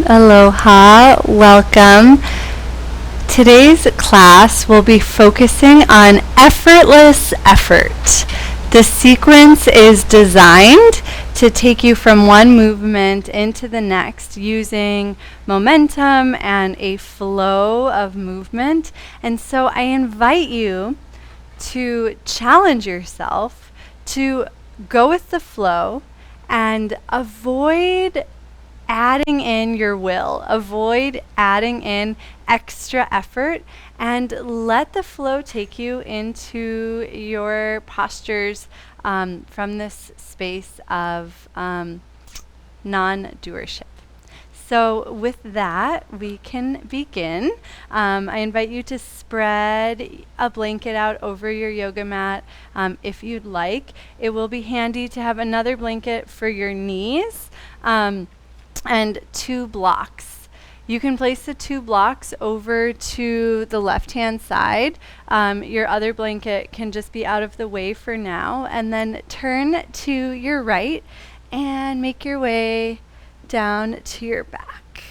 Aloha, welcome. Today's class will be focusing on effortless effort. The sequence is designed to take you from one movement into the next using momentum and a flow of movement. And so I invite you to challenge yourself to go with the flow and avoid adding in your will. Avoid adding in extra effort and let the flow take you into your postures from this space of non-doership. So with that, we can begin. I invite you to spread a blanket out over your yoga mat if you'd like. It will be handy to have another blanket for your knees. And 2 blocks. You can place the 2 blocks over to the left-hand side. Your other blanket can just be out of the way for now. And then turn to your right and make your way down to your back.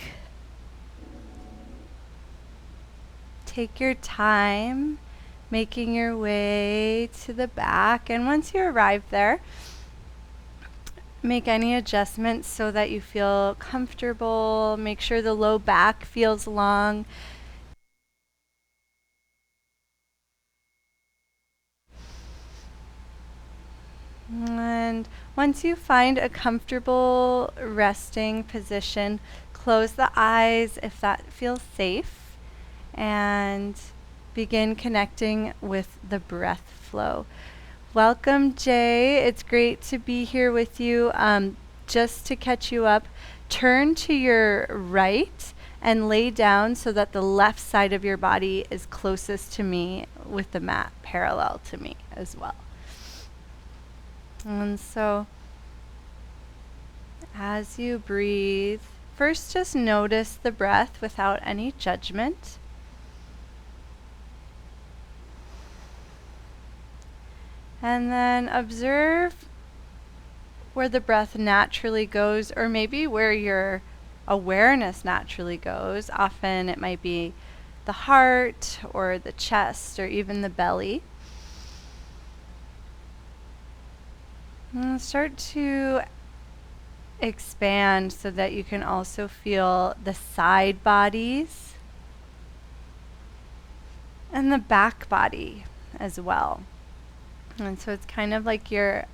Take your time making your way to the back. And once you arrive there, make any adjustments so that you feel comfortable. Make sure the low back feels long. And once you find a comfortable resting position, close the eyes if that feels safe and begin connecting with the breath flow. Welcome, Jay. It's great to be here with you. Just to catch you up, turn to your right and lay down so that the left side of your body is closest to me with the mat parallel to me as well. And so as you breathe, first just notice the breath without any judgment. And then observe where the breath naturally goes, or maybe where your awareness naturally goes. Often it might be the heart or the chest or even the belly. And start to expand so that you can also feel the side bodies and the back body as well. And so it's kind of like you're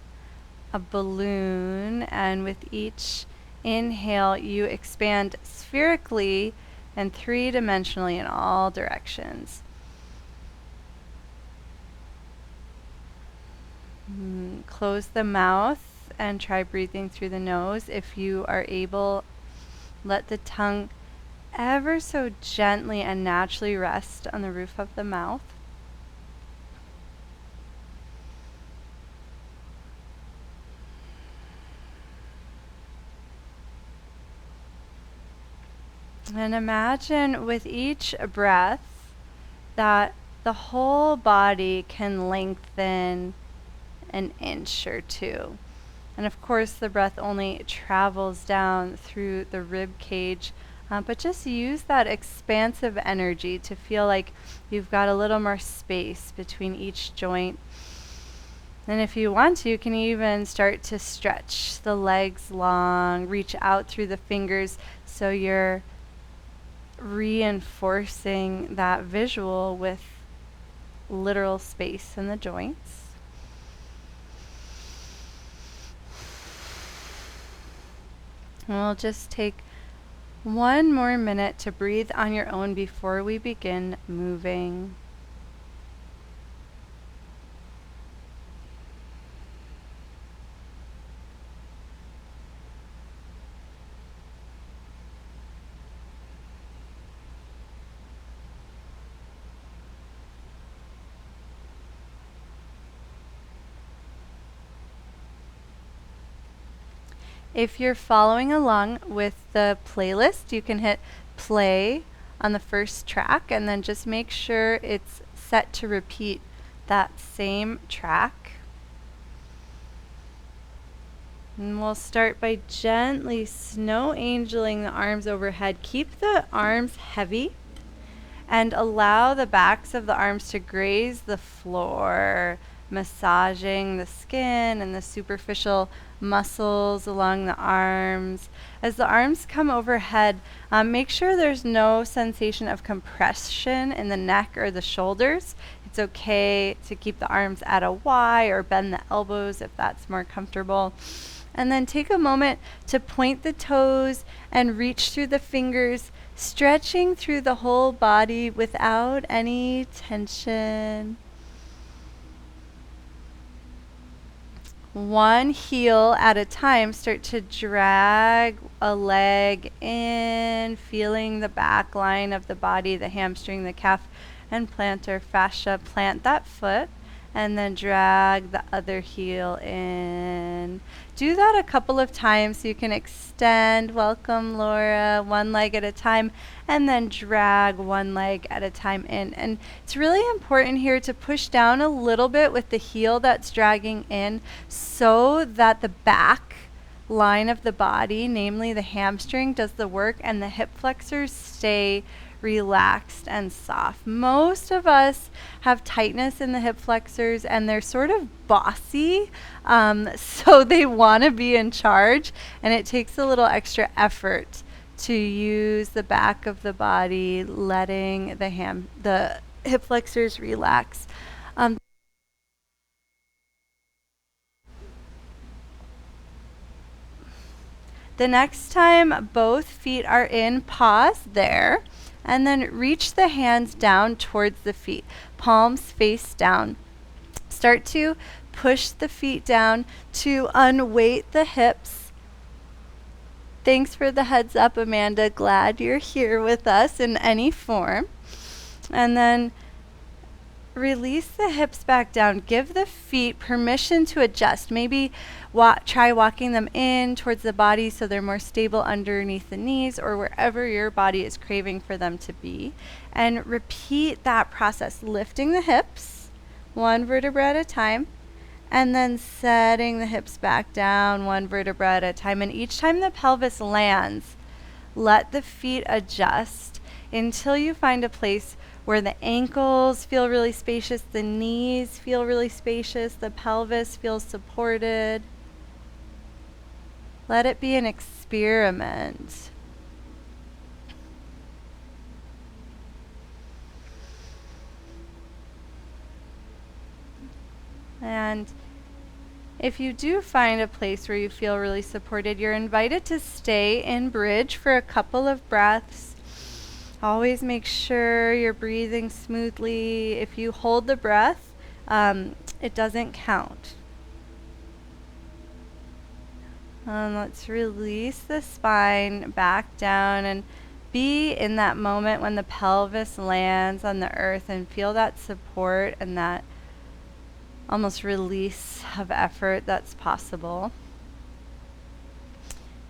a balloon, and with each inhale you expand spherically and 3-dimensionally in all directions. Close the mouth and try breathing through the nose. If you are able, let the tongue ever so gently and naturally rest on the roof of the mouth. And imagine with each breath that the whole body can lengthen an inch or 2. And of course the breath only travels down through the rib cage, but just use that expansive energy to feel like you've got a little more space between each joint. And if you want to, you can even start to stretch the legs long, reach out through the fingers so you're reinforcing that visual with literal space in the joints. And we'll just take 1 more minute to breathe on your own before we begin moving. If you're following along with the playlist, you can hit play on the first track and then just make sure it's set to repeat that same track. And we'll start by gently snow angeling the arms overhead. Keep the arms heavy and allow the backs of the arms to graze the floor, massaging the skin and the superficial muscles along the arms. As the arms come overhead, make sure there's no sensation of compression in the neck or the shoulders. It's okay to keep the arms at a Y or bend the elbows if that's more comfortable. And then take a moment to point the toes and reach through the fingers, stretching through the whole body without any tension. One heel at a time, start to drag a leg in, feeling the back line of the body, the hamstring, the calf, and plantar fascia. Plant that foot and then drag the other heel in. Do that a couple of times so you can extend, welcome Laura, one leg at a time, and then drag one leg at a time in. And it's really important here to push down a little bit with the heel that's dragging in so that the back line of the body, namely the hamstring, does the work and the hip flexors stay relaxed and soft. Most of us have tightness in the hip flexors and they're sort of bossy, so they want to be in charge, and it takes a little extra effort to use the back of the body, letting the hip flexors relax. The next time both feet are in, pause there. And then reach the hands down towards the feet, palms face down. Start to push the feet down to unweight the hips. Thanks for the heads up, Amanda. Glad you're here with us in any form. And then release the hips back down. Give the feet permission to adjust. Maybe try walking them in towards the body so they're more stable underneath the knees or wherever your body is craving for them to be. And repeat that process, lifting the hips one vertebra at a time, and then setting the hips back down one vertebra at a time. And each time the pelvis lands, let the feet adjust until you find a place where the ankles feel really spacious, the knees feel really spacious, the pelvis feels supported. Let it be an experiment. And if you do find a place where you feel really supported, you're invited to stay in bridge for a couple of breaths. Always make sure you're breathing smoothly. If you hold the breath, it doesn't count. Let's release the spine back down and be in that moment when the pelvis lands on the earth and feel that support and that almost release of effort that's possible.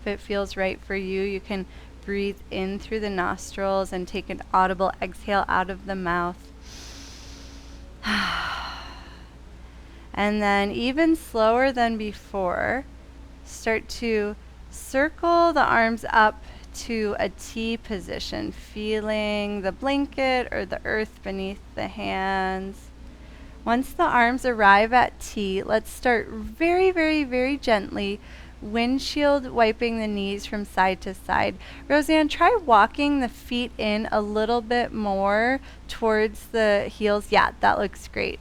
If it feels right for you, you can breathe in through the nostrils and take an audible exhale out of the mouth. And then even slower than before, start to circle the arms up to a T position, feeling the blanket or the earth beneath the hands. Once the arms arrive at T, let's start very, very, very gently windshield wiping the knees from side to side. Roseanne, try walking the feet in a little bit more towards the heels. Yeah, that looks great.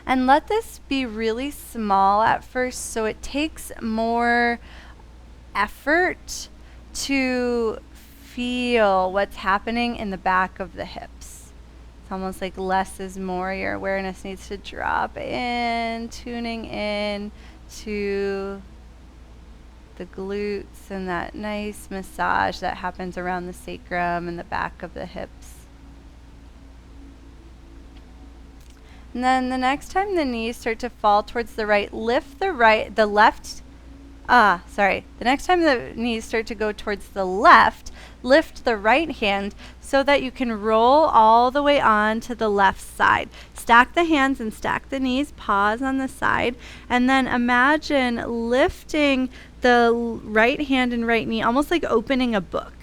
And let this be really small at first, so it takes more effort to feel what's happening in the back of the hips. It's almost like less is more. Your awareness needs to drop in, tuning in to the glutes and that nice massage that happens around the sacrum and the back of the hips. And then the next time the knees start to fall towards the right, lift the left The next time the knees start to go towards the left, lift the right hand so that you can roll all the way on to the left side. Stack the hands and stack the knees, pause on the side, and then imagine lifting the right hand and right knee, almost like opening a book.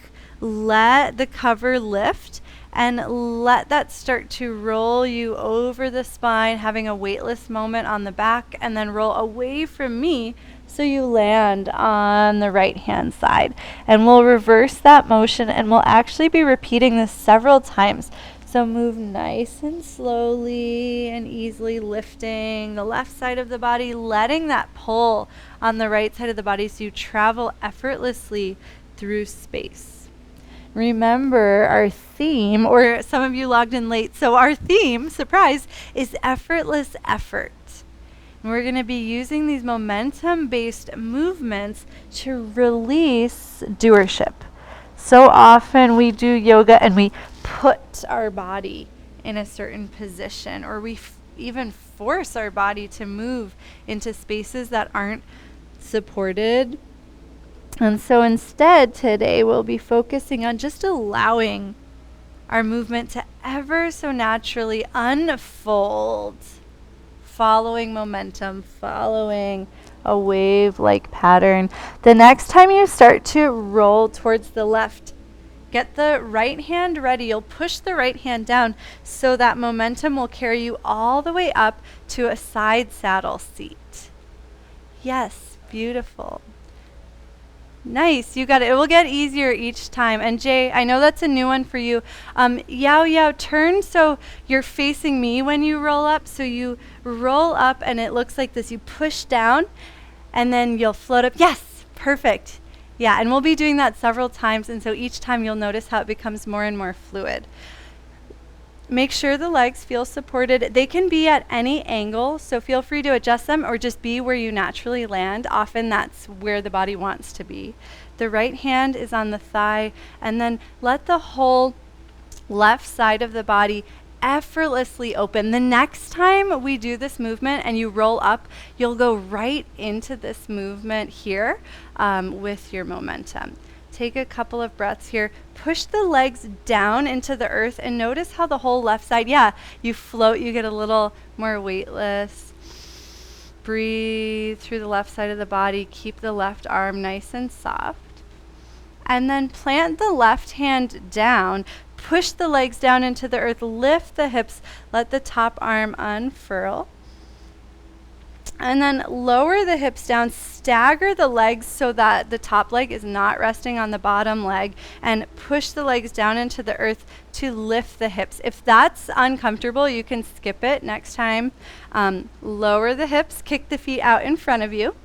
Let the cover lift and let that start to roll you over the spine, having a weightless moment on the back, and then roll away from me so you land on the right hand side. And we'll reverse that motion, and we'll actually be repeating this several times. So move nice and slowly and easily, lifting the left side of the body, letting that pull on the right side of the body so you travel effortlessly through space. Remember our theme, or some of you logged in late, so our theme, surprise, is effortless effort. And we're going to be using these momentum-based movements to release doership. So often we do yoga and we put our body in a certain position, or we even force our body to move into spaces that aren't supported. And so instead today we'll be focusing on just allowing our movement to ever so naturally unfold, following momentum, following a wave-like pattern. The next time you start to roll towards the left, get the right hand ready. You'll push the right hand down so that momentum will carry you all the way up to a side saddle seat. Yes, beautiful. Nice, you got it. It will get easier each time. And Jay, I know that's a new one for you. Yao, turn so you're facing me when you roll up. So you roll up and it looks like this. You push down and then you'll float up. Yes, perfect. Yeah, and we'll be doing that several times. And so each time you'll notice how it becomes more and more fluid. Make sure the legs feel supported. They can be at any angle, so feel free to adjust them or just be where you naturally land. Often that's where the body wants to be. The right hand is on the thigh, and then let the whole left side of the body effortlessly open. The next time we do this movement and you roll up, you'll go right into this movement here with your momentum. Take a couple of breaths here. Push the legs down into the earth and notice how the whole left side, you float, you get a little more weightless. Breathe through the left side of the body. Keep the left arm nice and soft. And then plant the left hand down. Push the legs down into the earth. Lift the hips. Let the top arm unfurl. And then lower the hips down, stagger the legs so that the top leg is not resting on the bottom leg, and push the legs down into the earth to lift the hips. If that's uncomfortable, you can skip it next time. Lower the hips, kick the feet out in front of you,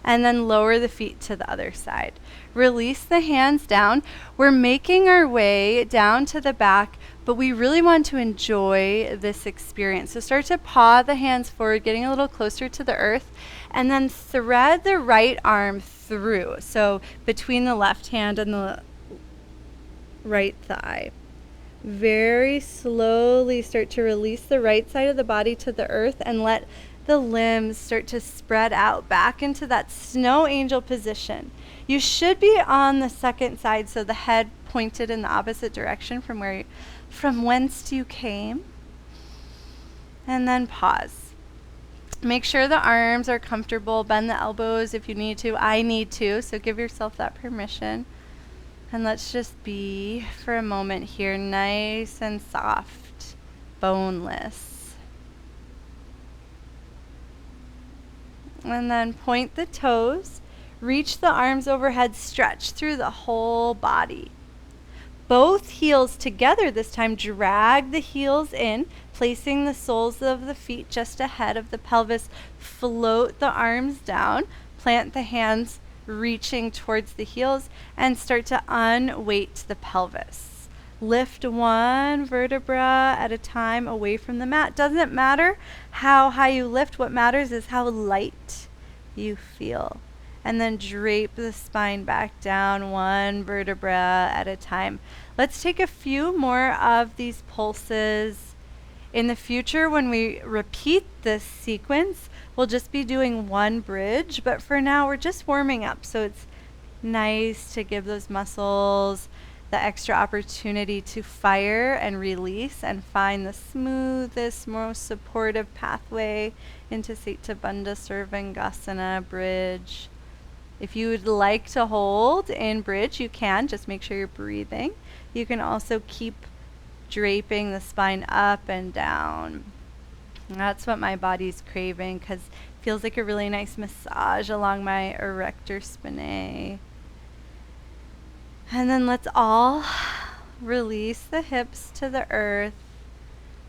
and then lower the feet to the other side. Release the hands down. We're making our way down to the back, but we really want to enjoy this experience. So start to paw the hands forward, getting a little closer to the earth, and then thread the right arm through. So between the left hand and the right thigh. Very slowly start to release the right side of the body to the earth and let the limbs start to spread out back into that snow angel position. You should be on the second side, so the head pointed in the opposite direction from whence you came. And then pause. Make sure the arms are comfortable. Bend the elbows if you need to. I need to, so give yourself that permission. And let's just be for a moment here, nice and soft, boneless. And then point the toes, reach the arms overhead, stretch through the whole body. Both heels together this time, drag the heels in, placing the soles of the feet just ahead of the pelvis. Float the arms down, plant the hands reaching towards the heels, and start to unweight the pelvis. Lift one vertebra at a time away from the mat. Doesn't matter how high you lift. What matters is how light you feel. And then drape the spine back down one vertebra at a time. Let's take a few more of these pulses In the future, when we repeat this sequence, we'll just be doing one bridge, but for now we're just warming up. So it's nice to give those muscles the extra opportunity to fire and release and find the smoothest, most supportive pathway into Sita Bandha Sarvangasana bridge. If you would like to hold in bridge, you can. Just make sure you're breathing. You can also keep draping the spine up and down. And that's what my body's craving, because it feels like a really nice massage along my erector spinae. And then let's all release the hips to the earth.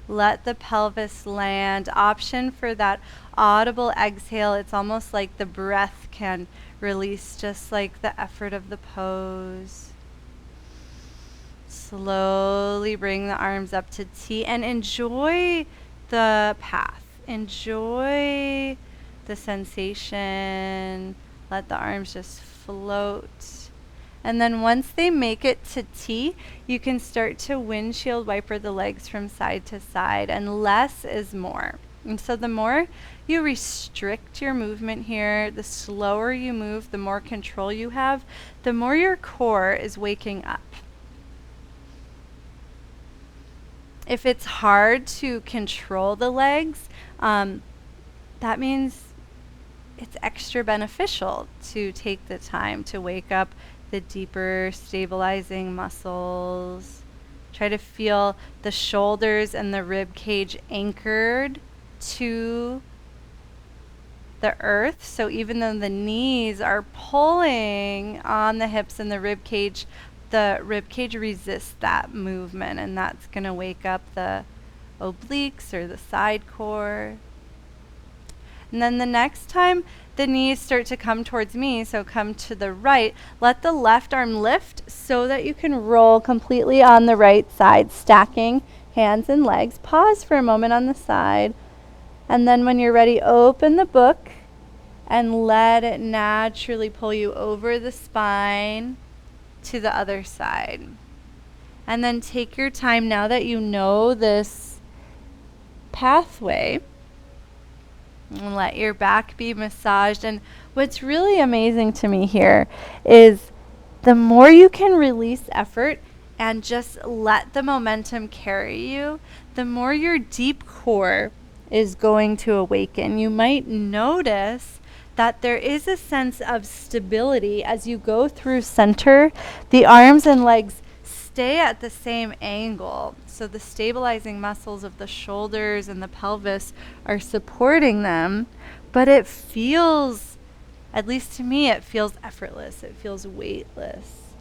Let the pelvis land. Option for that audible exhale. It's almost like the breath can release just like the effort of the pose. Slowly bring the arms up to T and enjoy the path. Enjoy the sensation. Let the arms just float. And then once they make it to T, you can start to windshield wiper the legs from side to side, and less is more. And so the more you restrict your movement here, the slower you move, the more control you have, the more your core is waking up. If it's hard to control the legs, that means it's extra beneficial to take the time to wake up the deeper stabilizing muscles. Try to feel the shoulders and the rib cage anchored to the earth. So even though the knees are pulling on the hips and the rib cage resists that movement, and that's going to wake up the obliques or the side core. And then the next time the knees start to come towards me, so come to the right, let the left arm lift so that you can roll completely on the right side, stacking hands and legs. Pause for a moment on the side. And then when you're ready, open the book and let it naturally pull you over the spine to the other side. And then take your time now that you know this pathway. And let your back be massaged. And what's really amazing to me here is the more you can release effort and just let the momentum carry you, the more your deep core is going to awaken. You might notice that there is a sense of stability as you go through center. The arms and legs stay at the same angle. So the stabilizing muscles of the shoulders and the pelvis are supporting them, but it feels, at least to me, it feels effortless. It feels weightless.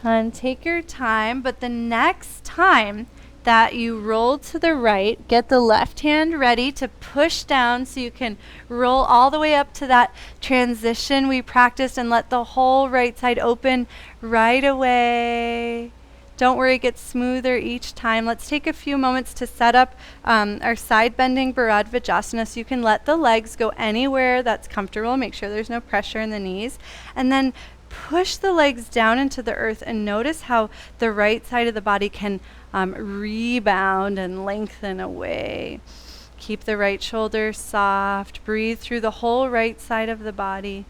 And take your time, but the next time that you roll to the right, get the left hand ready to push down so you can roll all the way up to that transition we practiced, and let the whole right side open right away. Don't worry, it gets smoother each time. Let's take a few moments to set up our side bending virabhadrasana, so you can let the legs go anywhere that's comfortable. Make sure there's no pressure in the knees. And then push the legs down into the earth and notice how the right side of the body can rebound and lengthen away. Keep the right shoulder soft. Breathe through the whole right side of the body.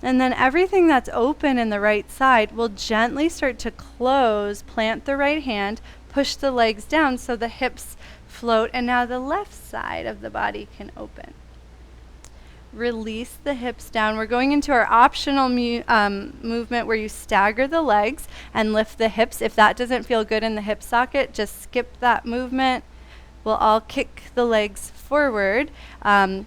And then everything that's open in the right side will gently start to close. Plant the right hand, push the legs down so the hips float, and now the left side of the body can open. Release the hips down. We're going into our optional movement where you stagger the legs and lift the hips. If that doesn't feel good in the hip socket, just skip that movement. We'll all kick the legs forward and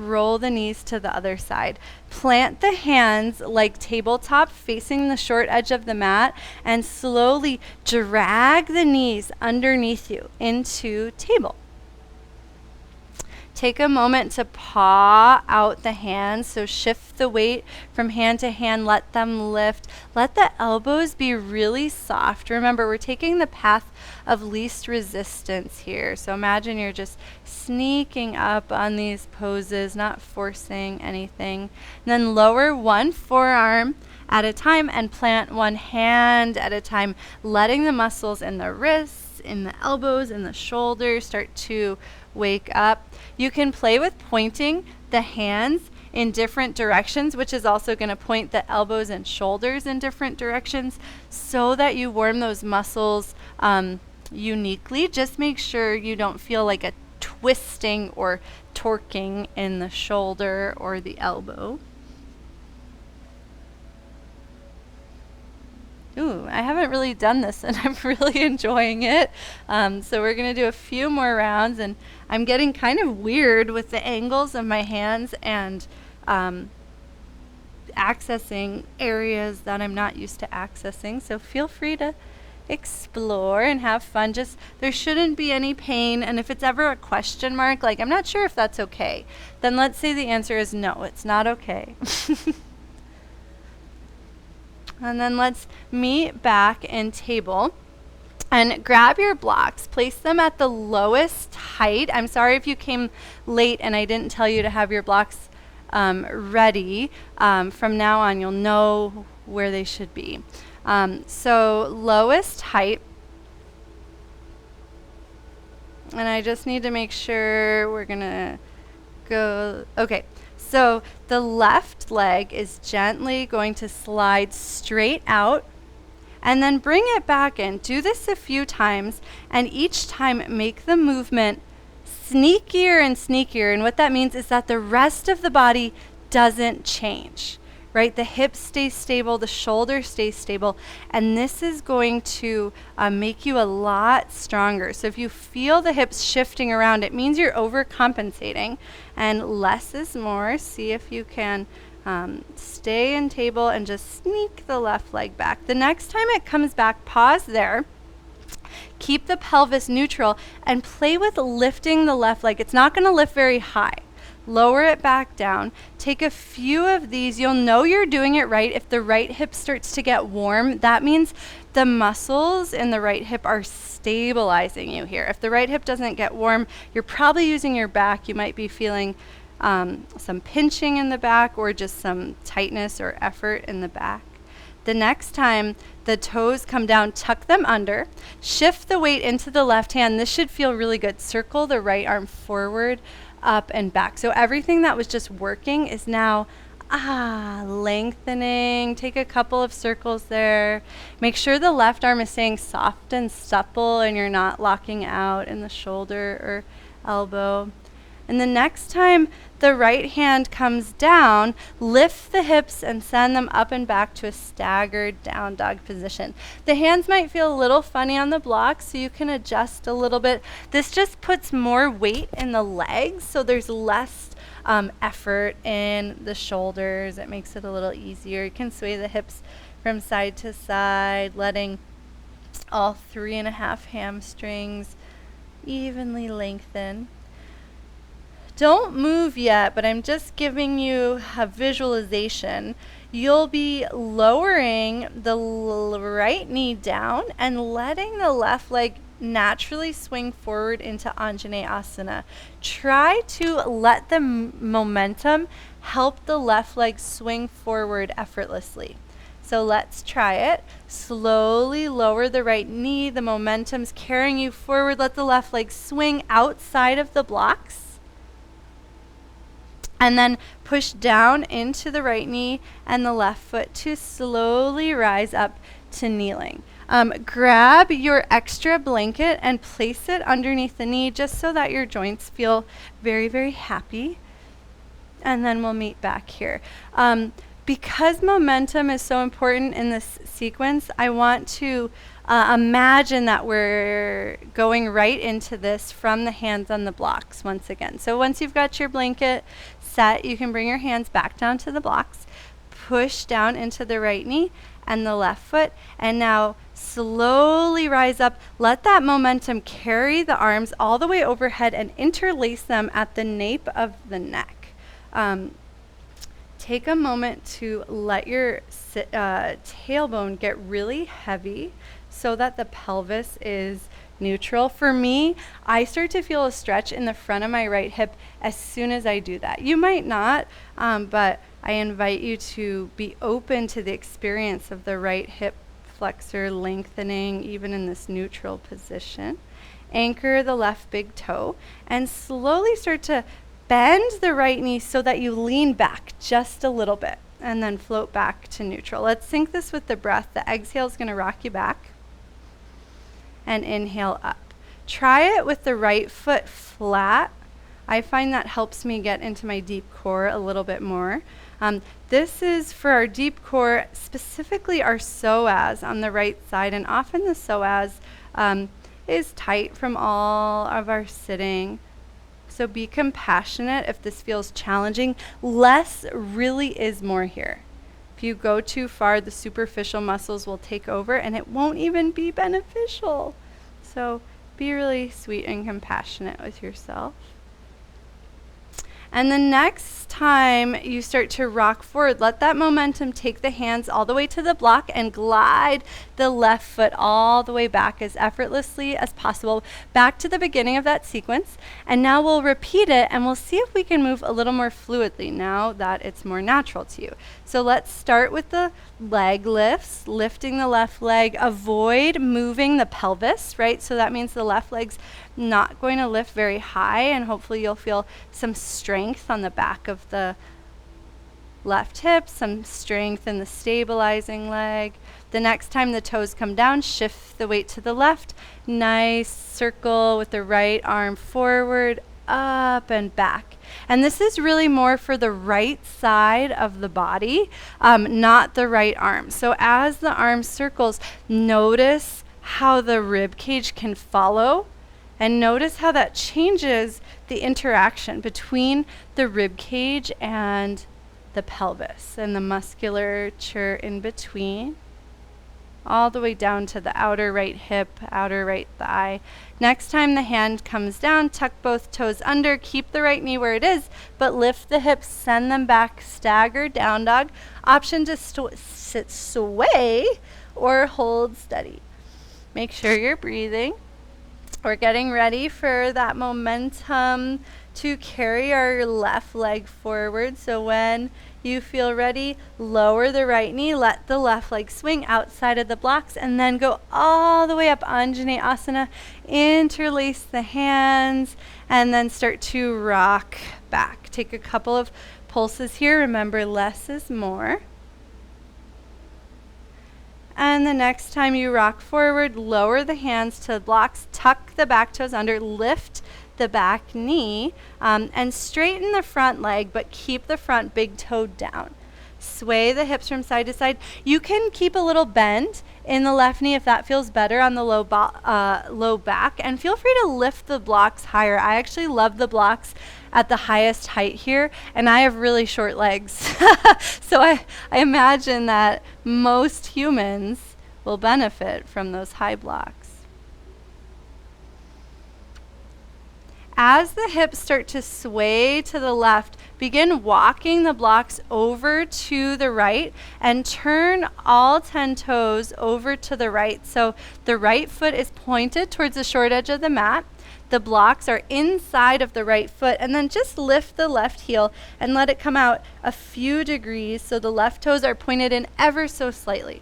roll the knees to the other side. Plant the hands like tabletop facing the short edge of the mat, and slowly drag the knees underneath you into table. Take a moment to paw out the hands, so shift the weight from hand to hand, let them lift. Let the elbows be really soft. Remember, we're taking the path of least resistance here. So imagine you're just sneaking up on these poses, not forcing anything. And then lower one forearm at a time and plant one hand at a time, letting the muscles in the wrists, in the elbows, in the shoulders start to wake up. You can play with pointing the hands in different directions, which is also going to point the elbows and shoulders in different directions so that you warm those muscles uniquely. Just make sure you don't feel like a twisting or torquing in the shoulder or the elbow. Ooh, I haven't really done this and I'm really enjoying it. So we're going to do a few more rounds, and I'm getting kind of weird with the angles of my hands and accessing areas that I'm not used to accessing. So feel free to explore and have fun. Just, there shouldn't be any pain, and if it's ever a question mark, like I'm not sure if that's okay, then let's say the answer is no, it's not okay. And then let's meet back in table and grab your blocks. Place them at the lowest height. I'm sorry if you came late and I didn't tell you to have your blocks ready. From now on, you'll know where they should be. So lowest height. And I just need to make sure we're going to go. Okay. So the left leg is gently going to slide straight out and then bring it back in. Do this a few times, and each time make the movement sneakier and sneakier. And what that means is that the rest of the body doesn't change, right? The hips stay stable, the shoulder stays stable, and this is going to make you a lot stronger. So if you feel the hips shifting around, it means you're overcompensating, and less is more. See if you can stay in table and just sneak the left leg back. The next time it comes back, pause there. Keep the pelvis neutral and play with lifting the left leg. It's not going to lift very high. Lower it back down. Take a few of these. You'll know you're doing it right if the right hip starts to get warm. That means the muscles in the right hip are stabilizing you here. If the right hip doesn't get warm, you're probably using your back. You might be feeling some pinching in the back or just some tightness or effort in the back. The next time the toes come down, tuck them under. Shift the weight into the left hand. This should feel really good. Circle the right arm forward, up and back. So everything that was just working is now lengthening. Take a couple of circles there. Make sure the left arm is staying soft and supple and you're not locking out in the shoulder or elbow. And the next time the right hand comes down, lift the hips and send them up and back to a staggered down dog position. The hands might feel a little funny on the block, so you can adjust a little bit. This just puts more weight in the legs, so there's less effort in the shoulders. It makes it a little easier. You can sway the hips from side to side, letting all 3.5 hamstrings evenly lengthen. Don't move yet, but I'm just giving you a visualization. You'll be lowering the right knee down and letting the left leg naturally swing forward into Anjaneyasana. Try to let the momentum help the left leg swing forward effortlessly. So let's try it. Slowly lower the right knee. The momentum's carrying you forward. Let the left leg swing outside of the blocks. And then push down into the right knee and the left foot to slowly rise up to kneeling. Grab your extra blanket and place it underneath the knee just so that your joints feel very, very happy. And then we'll meet back here. Because momentum is so important in this sequence, I want to imagine that we're going right into this from the hands on the blocks once again. So once you've got your blanket set, you can bring your hands back down to the blocks, push down into the right knee and the left foot, and now slowly rise up. Let that momentum carry the arms all the way overhead and interlace them at the nape of the neck. Take a moment to let your tailbone get really heavy so that the pelvis is neutral. For me, I start to feel a stretch in the front of my right hip as soon as I do that. You might not, but I invite you to be open to the experience of the right hip flexor lengthening, even in this neutral position. Anchor the left big toe and slowly start to bend the right knee so that you lean back just a little bit and then float back to neutral. Let's sync this with the breath. The exhale is going to rock you back and inhale up. Try it with the right foot flat. I find that helps me get into my deep core a little bit more. This is for our deep core, specifically our psoas on the right side, and often the psoas is tight from all of our sitting. So be compassionate if this feels challenging. Less really is more here. If you go too far, the superficial muscles will take over and it won't even be beneficial. So be really sweet and compassionate with yourself. And the next time you start to rock forward, let that momentum take the hands all the way to the block and glide the left foot all the way back as effortlessly as possible, back to the beginning of that sequence. And now we'll repeat it and we'll see if we can move a little more fluidly now that it's more natural to you. So let's start with the leg lifts, lifting the left leg. Avoid moving the pelvis, right? So that means the left leg's not going to lift very high, and hopefully you'll feel some strength on the back of the left hip, some strength in the stabilizing leg. The next time the toes come down, shift the weight to the left. Nice circle with the right arm forward, up and back. And this is really more for the right side of the body, not the right arm. So as the arm circles, notice how the rib cage can follow, and notice how that changes the interaction between the rib cage and the pelvis and the musculature in between, all the way down to the outer right hip, outer right thigh. Next time the hand comes down, tuck both toes under, keep the right knee where it is, but lift the hips, send them back, stagger down dog. Option to sit sway or hold steady. Make sure you're breathing. We're getting ready for that momentum to carry our left leg forward. So when you feel ready, lower the right knee, let the left leg swing outside of the blocks, and then go all the way up Anjaneyasana. Interlace the hands, and then start to rock back. Take a couple of pulses here. Remember, less is more. And the next time you rock forward, lower the hands to the blocks, tuck the back toes under, lift the back knee, and straighten the front leg, but keep the front big toe down. Sway the hips from side to side. You can keep a little bend in the left knee if that feels better on the low back, and feel free to lift the blocks higher. I actually love the blocks at the highest height here, and I have really short legs. So I imagine that most humans will benefit from those high blocks. As the hips start to sway to the left, begin walking the blocks over to the right and turn all 10 toes over to the right. So the right foot is pointed towards the short edge of the mat. The blocks are inside of the right foot, and then just lift the left heel and let it come out a few degrees so the left toes are pointed in ever so slightly.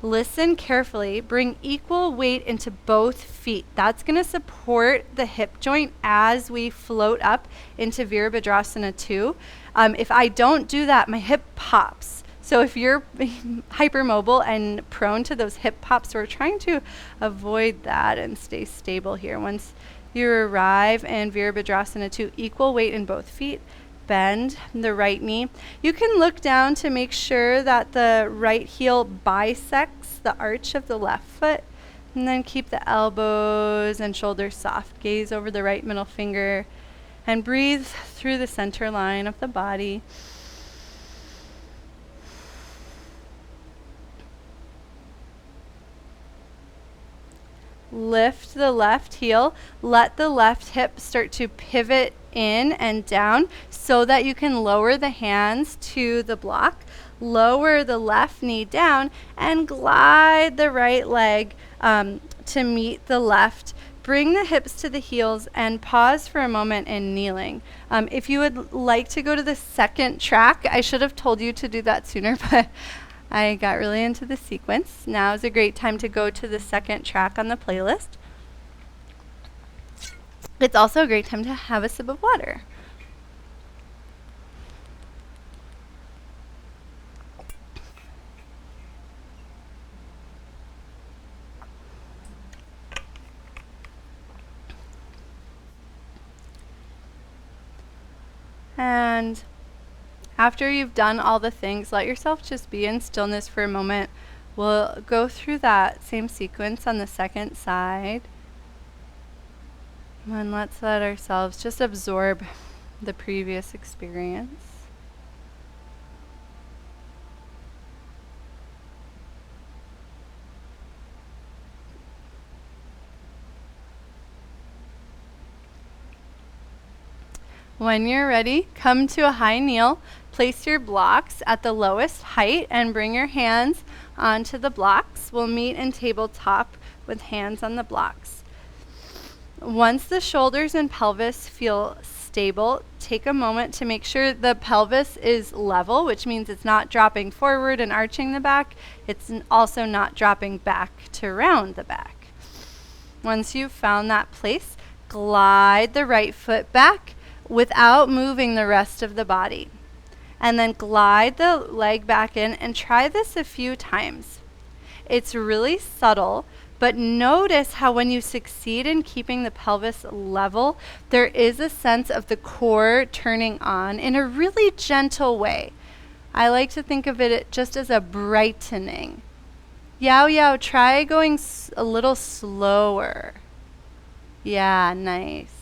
Listen carefully. Bring equal weight into both feet. That's going to support the hip joint as we float up into virabhadrasana 2. If I don't do that, my hip pops. So if you're hypermobile and prone to those hip pops, we're trying to avoid that and stay stable here. Once you arrive in virabhadrasana 2, equal weight in both feet. Bend the right knee. You can look down to make sure that the right heel bisects the arch of the left foot, and then keep the elbows and shoulders soft. Gaze over the right middle finger and breathe through the center line of the body. Lift the left heel. Let the left hip start to pivot in and down so that you can lower the hands to the block. Lower the left knee down and glide the right leg to meet the left Bring the hips to the heels and pause for a moment in kneeling. If you would like to go to the second track, I should have told you to do that sooner, but I got really into the sequence. Now is a great time to go to the second track on the playlist. It's also a great time to have a sip of water. And after you've done all the things, let yourself just be in stillness for a moment. We'll go through that same sequence on the second side. And let's let ourselves just absorb the previous experience. When you're ready, come to a high kneel. Place your blocks at the lowest height and bring your hands onto the blocks. We'll meet in tabletop with hands on the blocks. Once the shoulders and pelvis feel stable, take a moment to make sure the pelvis is level, which means it's not dropping forward and arching the back. It's also not dropping back to round the back. Once you've found that place, glide the right foot back without moving the rest of the body. And then glide the leg back in and try this a few times. It's really subtle, but notice how when you succeed in keeping the pelvis level, there is a sense of the core turning on in a really gentle way. I like to think of it just as a brightening. Yao Yao, try going a little slower. Yeah, nice.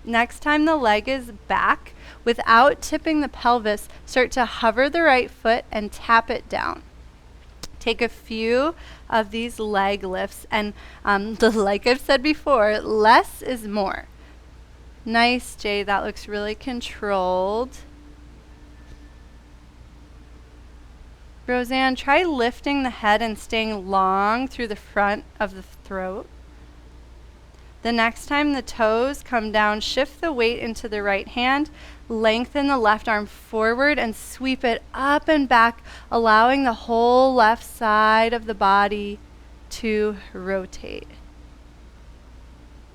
Next time the leg is back, without tipping the pelvis, start to hover the right foot and tap it down. Take a few of these leg lifts, and like I've said before, less is more. Nice, Jay, that looks really controlled. Roseanne, try lifting the head and staying long through the front of the throat. The next time the toes come down, shift the weight into the right hand, lengthen the left arm forward and sweep it up and back, allowing the whole left side of the body to rotate.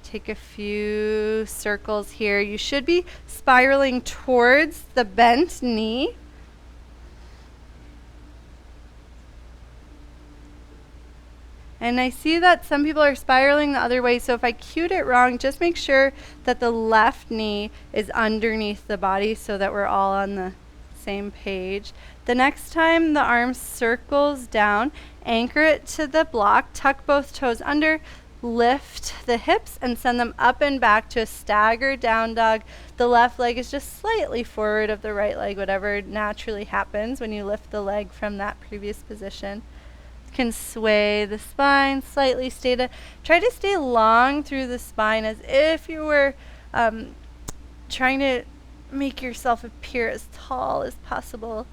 Take a few circles here. You should be spiraling towards the bent knee. And I see that some people are spiraling the other way, so if I cued it wrong, just make sure that the left knee is underneath the body so that we're all on the same page. The next time the arm circles down, anchor it to the block, tuck both toes under, lift the hips and send them up and back to a staggered down dog. The left leg is just slightly forward of the right leg, whatever naturally happens when you lift the leg from that previous position. Can sway the spine slightly. Try to stay long through the spine as if you were trying to make yourself appear as tall as possible.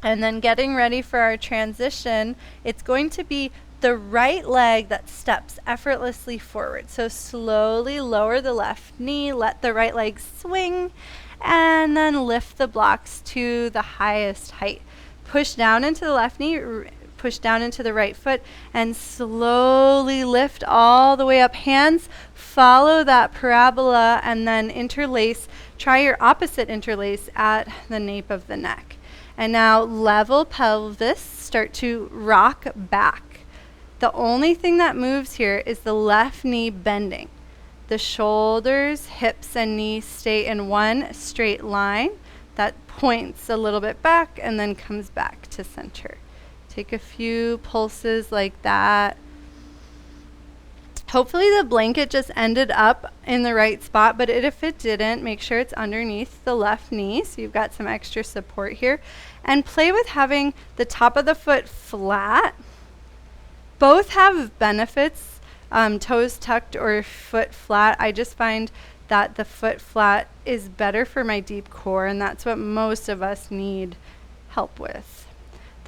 And then getting ready for our transition, it's going to be the right leg that steps effortlessly forward. So slowly lower the left knee, let the right leg swing, and then lift the blocks to the highest height. Push down into the left knee, push down into the right foot, and slowly lift all the way up. Hands follow that parabola and then interlace. Try your opposite interlace at the nape of the neck. And now level pelvis, start to rock back. The only thing that moves here is the left knee bending. The shoulders, hips, and knees stay in one straight line that points a little bit back and then comes back to center. Take a few pulses like that. Hopefully the blanket just ended up in the right spot, but if it didn't, make sure it's underneath the left knee so you've got some extra support here. And play with having the top of the foot flat. Both have benefits, toes tucked or foot flat. I just find that the foot flat is better for my deep core, and that's what most of us need help with.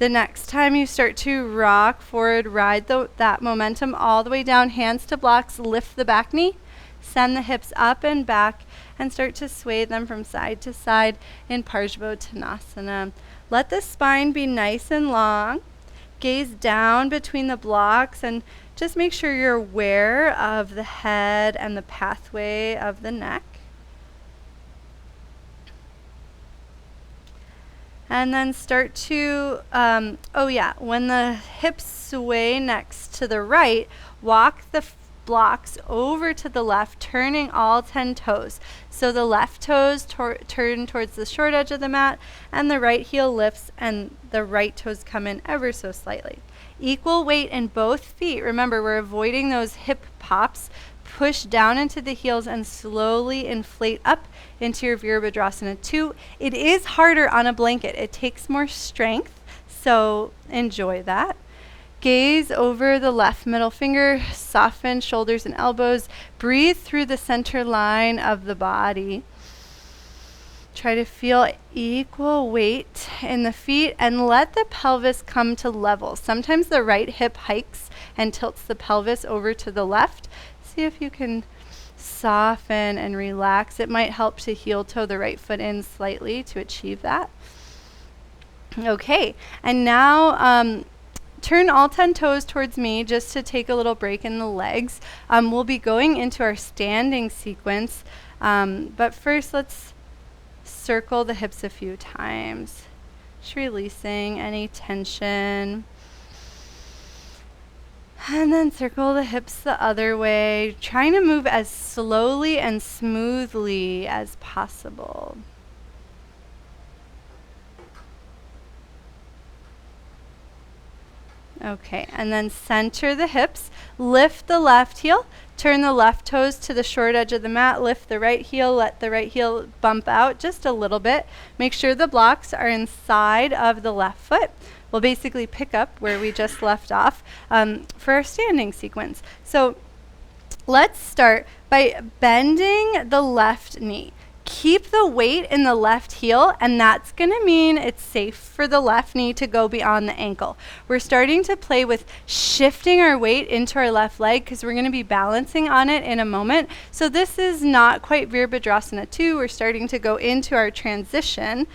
The next time you start to rock forward, ride that momentum all the way down, hands to blocks, lift the back knee, send the hips up and back, and start to sway them from side to side in parivartanasana. Let the spine be nice and long. Gaze down between the blocks and just make sure you're aware of the head and the pathway of the neck. And then start to, when the hips sway next to the right, walk the blocks over to the left, turning all 10 toes. So the left toes turn towards the short edge of the mat, and the right heel lifts, and the right toes come in ever so slightly. Equal weight in both feet. Remember, we're avoiding those hip pops. Push down into the heels and slowly inflate up into your virabhadrasana 2. It is harder on a blanket. It takes more strength, so enjoy that. Gaze over the left middle finger, soften shoulders and elbows. Breathe through the center line of the body. Try to feel equal weight in the feet and let the pelvis come to level. Sometimes the right hip hikes and tilts the pelvis over to the left. See if you can soften and relax. It might help to heel toe the right foot in slightly to achieve that. Okay, and now turn all 10 toes towards me just to take a little break in the legs. We'll be going into our standing sequence, but first let's circle the hips a few times. Just releasing any tension. And then circle the hips the other way, trying to move as slowly and smoothly as possible. Okay, and then center the hips, lift the left heel, turn the left toes to the short edge of the mat, lift the right heel, let the right heel bump out just a little bit. Make sure the blocks are inside of the left foot. We'll basically pick up where we just left off for our standing sequence. So let's start by bending the left knee. Keep the weight in the left heel, and that's going to mean it's safe for the left knee to go beyond the ankle. We're starting to play with shifting our weight into our left leg because we're going to be balancing on it in a moment. So this is not quite virabhadrasana 2. We're starting to go into our transition.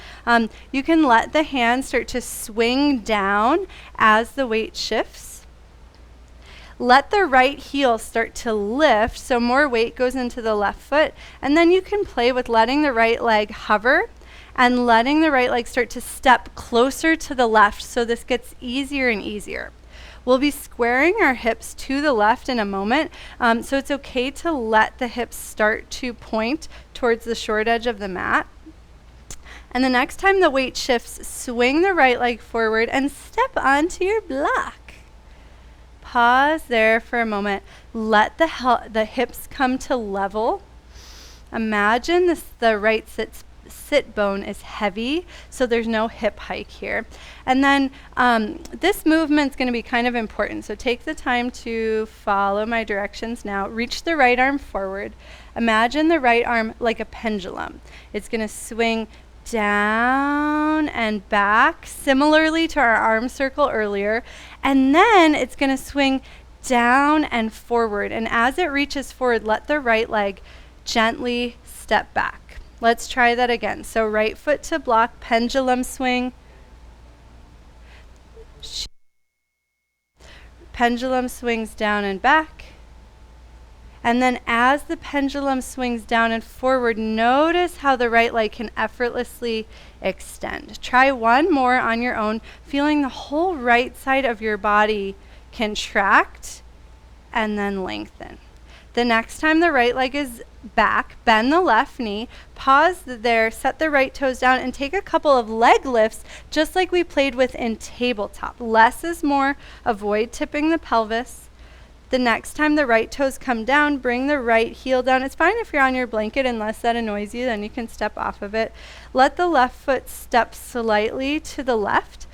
You can let the hands start to swing down as the weight shifts. Let the right heel start to lift, so more weight goes into the left foot. And then you can play with letting the right leg hover and letting the right leg start to step closer to the left, so this gets easier and easier. We'll be squaring our hips to the left in a moment, so it's okay to let the hips start to point towards the short edge of the mat. And the next time the weight shifts, swing the right leg forward and step onto your block. Pause there for a moment. Let the hips come to level. Imagine the right sit bone is heavy, so there's no hip hike here. And then this movement's going to be kind of important, so take the time to follow my directions now. Reach the right arm forward. Imagine the right arm like a pendulum. It's going to swing down and back, similarly to our arm circle earlier, and then it's going to swing down and forward. And as it reaches forward, let the right leg gently step back. Let's try that again. So right foot to block, pendulum swing. Pendulum swings down and back. And then as the pendulum swings down and forward, notice how the right leg can effortlessly extend. Try one more on your own, feeling the whole right side of your body contract and then lengthen. The next time the right leg is back, bend the left knee, pause there, set the right toes down, and take a couple of leg lifts, just like we played with in tabletop. Less is more. Avoid tipping the pelvis. The next time the right toes come down, bring the right heel down. It's fine if you're on your blanket, unless that annoys you, then you can step off of it. Let the left foot step slightly to the left.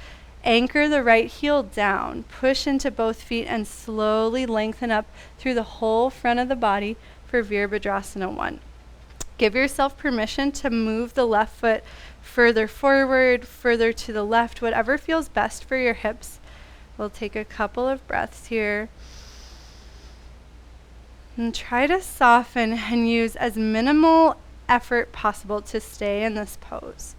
Anchor the right heel down. Push into both feet and slowly lengthen up through the whole front of the body for Virabhadrasana 1. Give yourself permission to move the left foot further forward, further to the left, whatever feels best for your hips. We'll take a couple of breaths here. And try to soften and use as minimal effort possible to stay in this pose.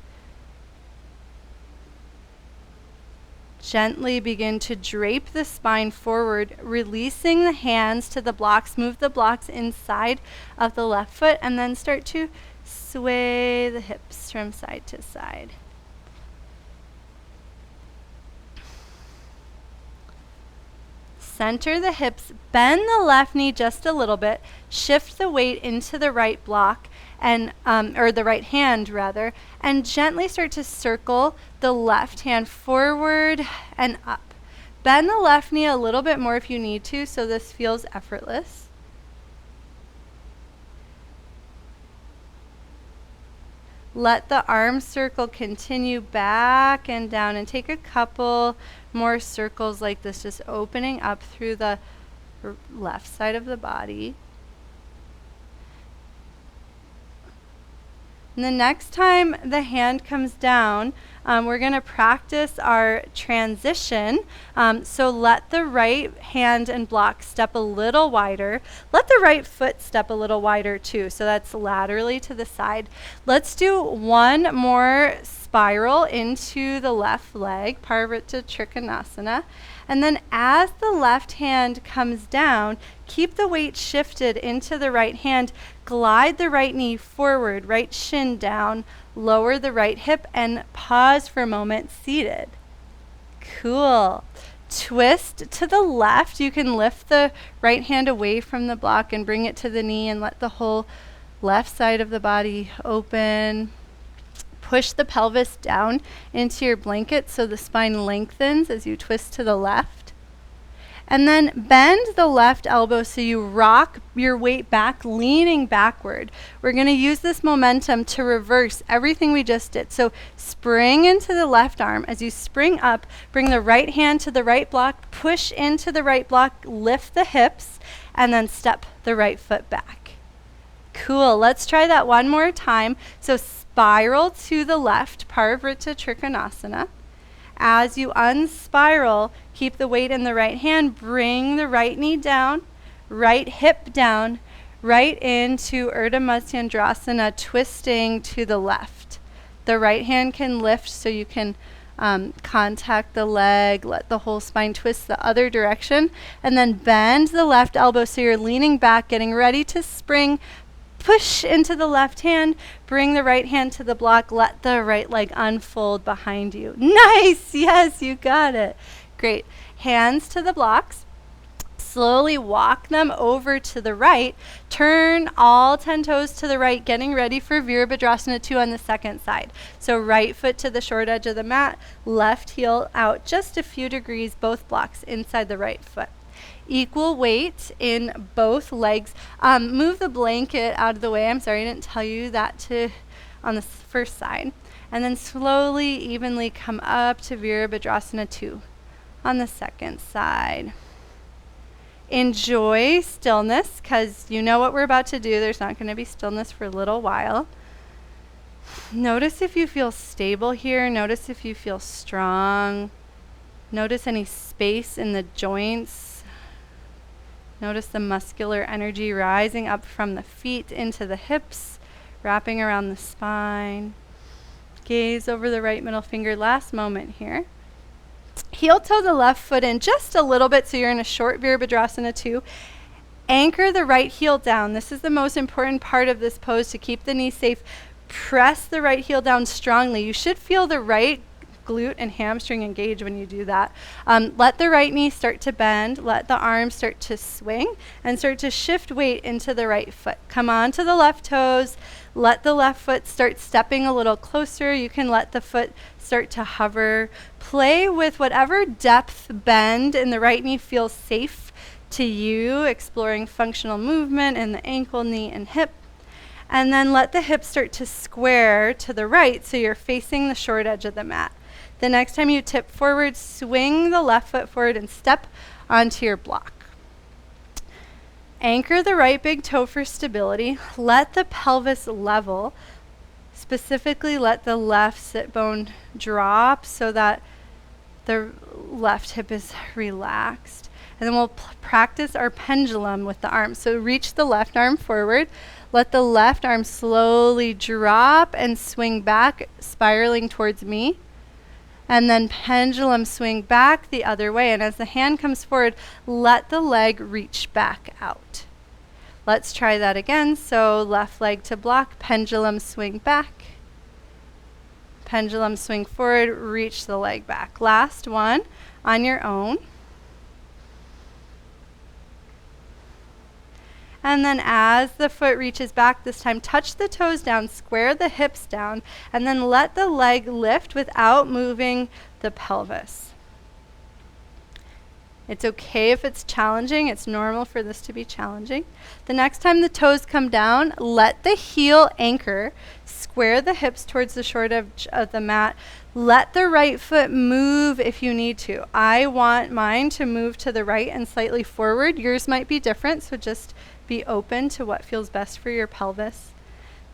Gently begin to drape the spine forward, releasing the hands to the blocks. Move the blocks inside of the left foot and then start to sway the hips from side to side. Center the hips, bend the left knee just a little bit, shift the weight into the right block, and or the right hand rather, and gently start to circle the left hand forward and up. Bend the left knee a little bit more if you need to, so this feels effortless. Let the arm circle continue back and down, and take a couple more circles like this, just opening up through the left side of the body. And the next time the hand comes down, we're going to practice our transition. So let the right hand and block step a little wider. Let the right foot step a little wider too. So that's laterally to the side. Let's do one more spiral into the left leg, parivrtta trikonasana. And then as the left hand comes down, keep the weight shifted into the right hand. Glide the right knee forward, right shin down, lower the right hip, and pause for a moment seated. Cool. Twist to the left. You can lift the right hand away from the block and bring it to the knee and let the whole left side of the body open. Push the pelvis down into your blanket so the spine lengthens as you twist to the left. And then bend the left elbow so you rock your weight back, leaning backward. We're going to use this momentum to reverse everything we just did. So spring into the left arm. As you spring up, bring the right hand to the right block, push into the right block, lift the hips, and then step the right foot back. Cool. Let's try that one more time. So spiral to the left, parivrtta trikonasana. As you unspiral, keep the weight in the right hand, bring the right knee down, right hip down, right into ardha matsyendrasana, twisting to the left. The right hand can lift so you can contact the leg, let the whole spine twist the other direction, and then bend the left elbow so you're leaning back, getting ready to spring. Push into the left hand, bring the right hand to the block, let the right leg unfold behind you. Nice, yes, you got it. Great. Hands to the blocks. Slowly walk them over to the right. Turn all 10 toes to the right, getting ready for virabhadrasana 2 on the second side. So right foot to the short edge of the mat, left heel out just a few degrees, both blocks inside the right foot. Equal weight in both legs. Move the blanket out of the way. I'm sorry, I didn't tell you that on the first side. And then slowly, evenly come up to virabhadrasana 2 on the second side. Enjoy stillness, because you know what we're about to do. There's not going to be stillness for a little while. Notice if you feel stable here. Notice if you feel strong. Notice any space in the joints. Notice the muscular energy rising up from the feet into the hips, wrapping around the spine. Gaze over the right middle finger. Last moment here. Heel toe the left foot in just a little bit so you're in a short virabhadrasana 2. Anchor the right heel down. This is the most important part of this pose to keep the knee safe. Press the right heel down strongly. You should feel the right glute and hamstring engage when you do that. Let the right knee start to bend. Let the arms start to swing and start to shift weight into the right foot. Come on to the left toes. Let the left foot start stepping a little closer. You can let the foot start to hover. Play with whatever depth bend in the right knee feels safe to you, exploring functional movement in the ankle, knee, and hip. And then let the hips start to square to the right so you're facing the short edge of the mat. The next time you tip forward, swing the left foot forward and step onto your block. Anchor the right big toe for stability. Let the pelvis level. Specifically, let the left sit bone drop so that the left hip is relaxed. And then we'll practice our pendulum with the arms. So reach the left arm forward. Let the left arm slowly drop and swing back, spiraling towards me. And then pendulum swing back the other way. And as the hand comes forward, let the leg reach back out. Let's try that again. So left leg to block, pendulum swing back. Pendulum swing forward, reach the leg back. Last one on your own. And then as the foot reaches back this time, touch the toes down, square the hips down, and then let the leg lift without moving the pelvis. It's okay if it's challenging. It's normal for this to be challenging. The next time the toes come down, let the heel anchor. Square the hips towards the short edge of the mat. Let the right foot move if you need to. I want mine to move to the right and slightly forward. Yours might be different, so just be open to what feels best for your pelvis.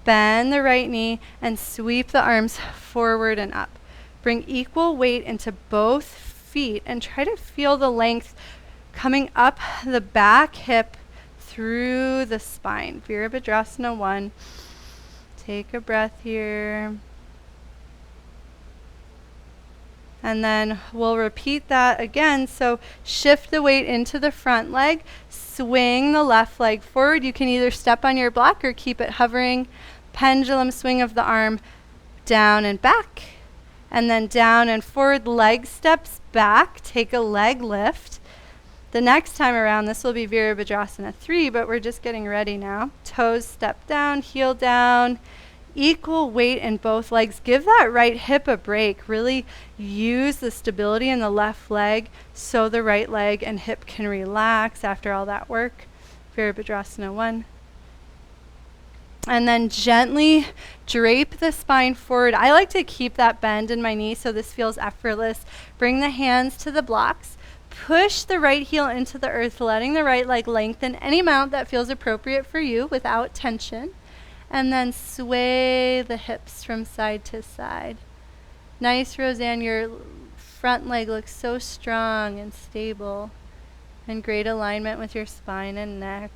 Bend the right knee and sweep the arms forward and up. Bring equal weight into both feet and try to feel the length coming up the back hip through the spine. Virabhadrasana 1. Take a breath here. And then we'll repeat that again. So shift the weight into the front leg. Swing the left leg forward. You can either step on your block or keep it hovering. Pendulum swing of the arm down and back. And then down and forward. Leg steps back. Take a leg lift. The next time around, this will be Virabhadrasana 3, but we're just getting ready now. Toes step down, heel down. Equal weight in both legs. Give that right hip a break. Really use the stability in the left leg so the right leg and hip can relax after all that work. Virabhadrasana 1. And then gently drape the spine forward. I like to keep that bend in my knee so this feels effortless. Bring the hands to the blocks. Push the right heel into the earth, letting the right leg lengthen any amount that feels appropriate for you without tension. And then sway the hips from side to side. Nice, Roseanne. Your front leg looks so strong and stable. And great alignment with your spine and neck.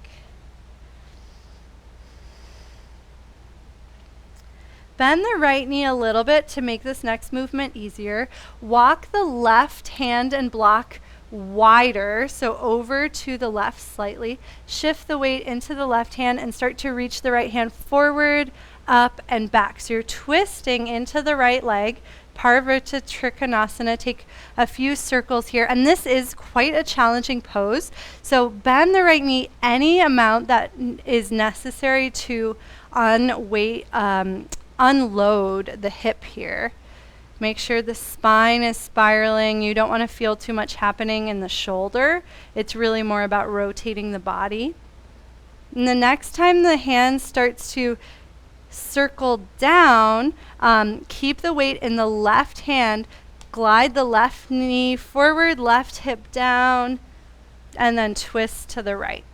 Bend the right knee a little bit to make this next movement easier. Walk the left hand and block wider, so over to the left slightly. Shift the weight into the left hand and start to reach the right hand forward, up, and back. So you're twisting into the right leg. Parivrtta trikonasana. Take a few circles here. And this is quite a challenging pose. So bend the right knee any amount that is necessary to unload the hip here. Make sure the spine is spiraling. You don't want to feel too much happening in the shoulder. It's really more about rotating the body. And the next time the hand starts to circle down, keep the weight in the left hand. Glide the left knee forward, left hip down, and then twist to the right.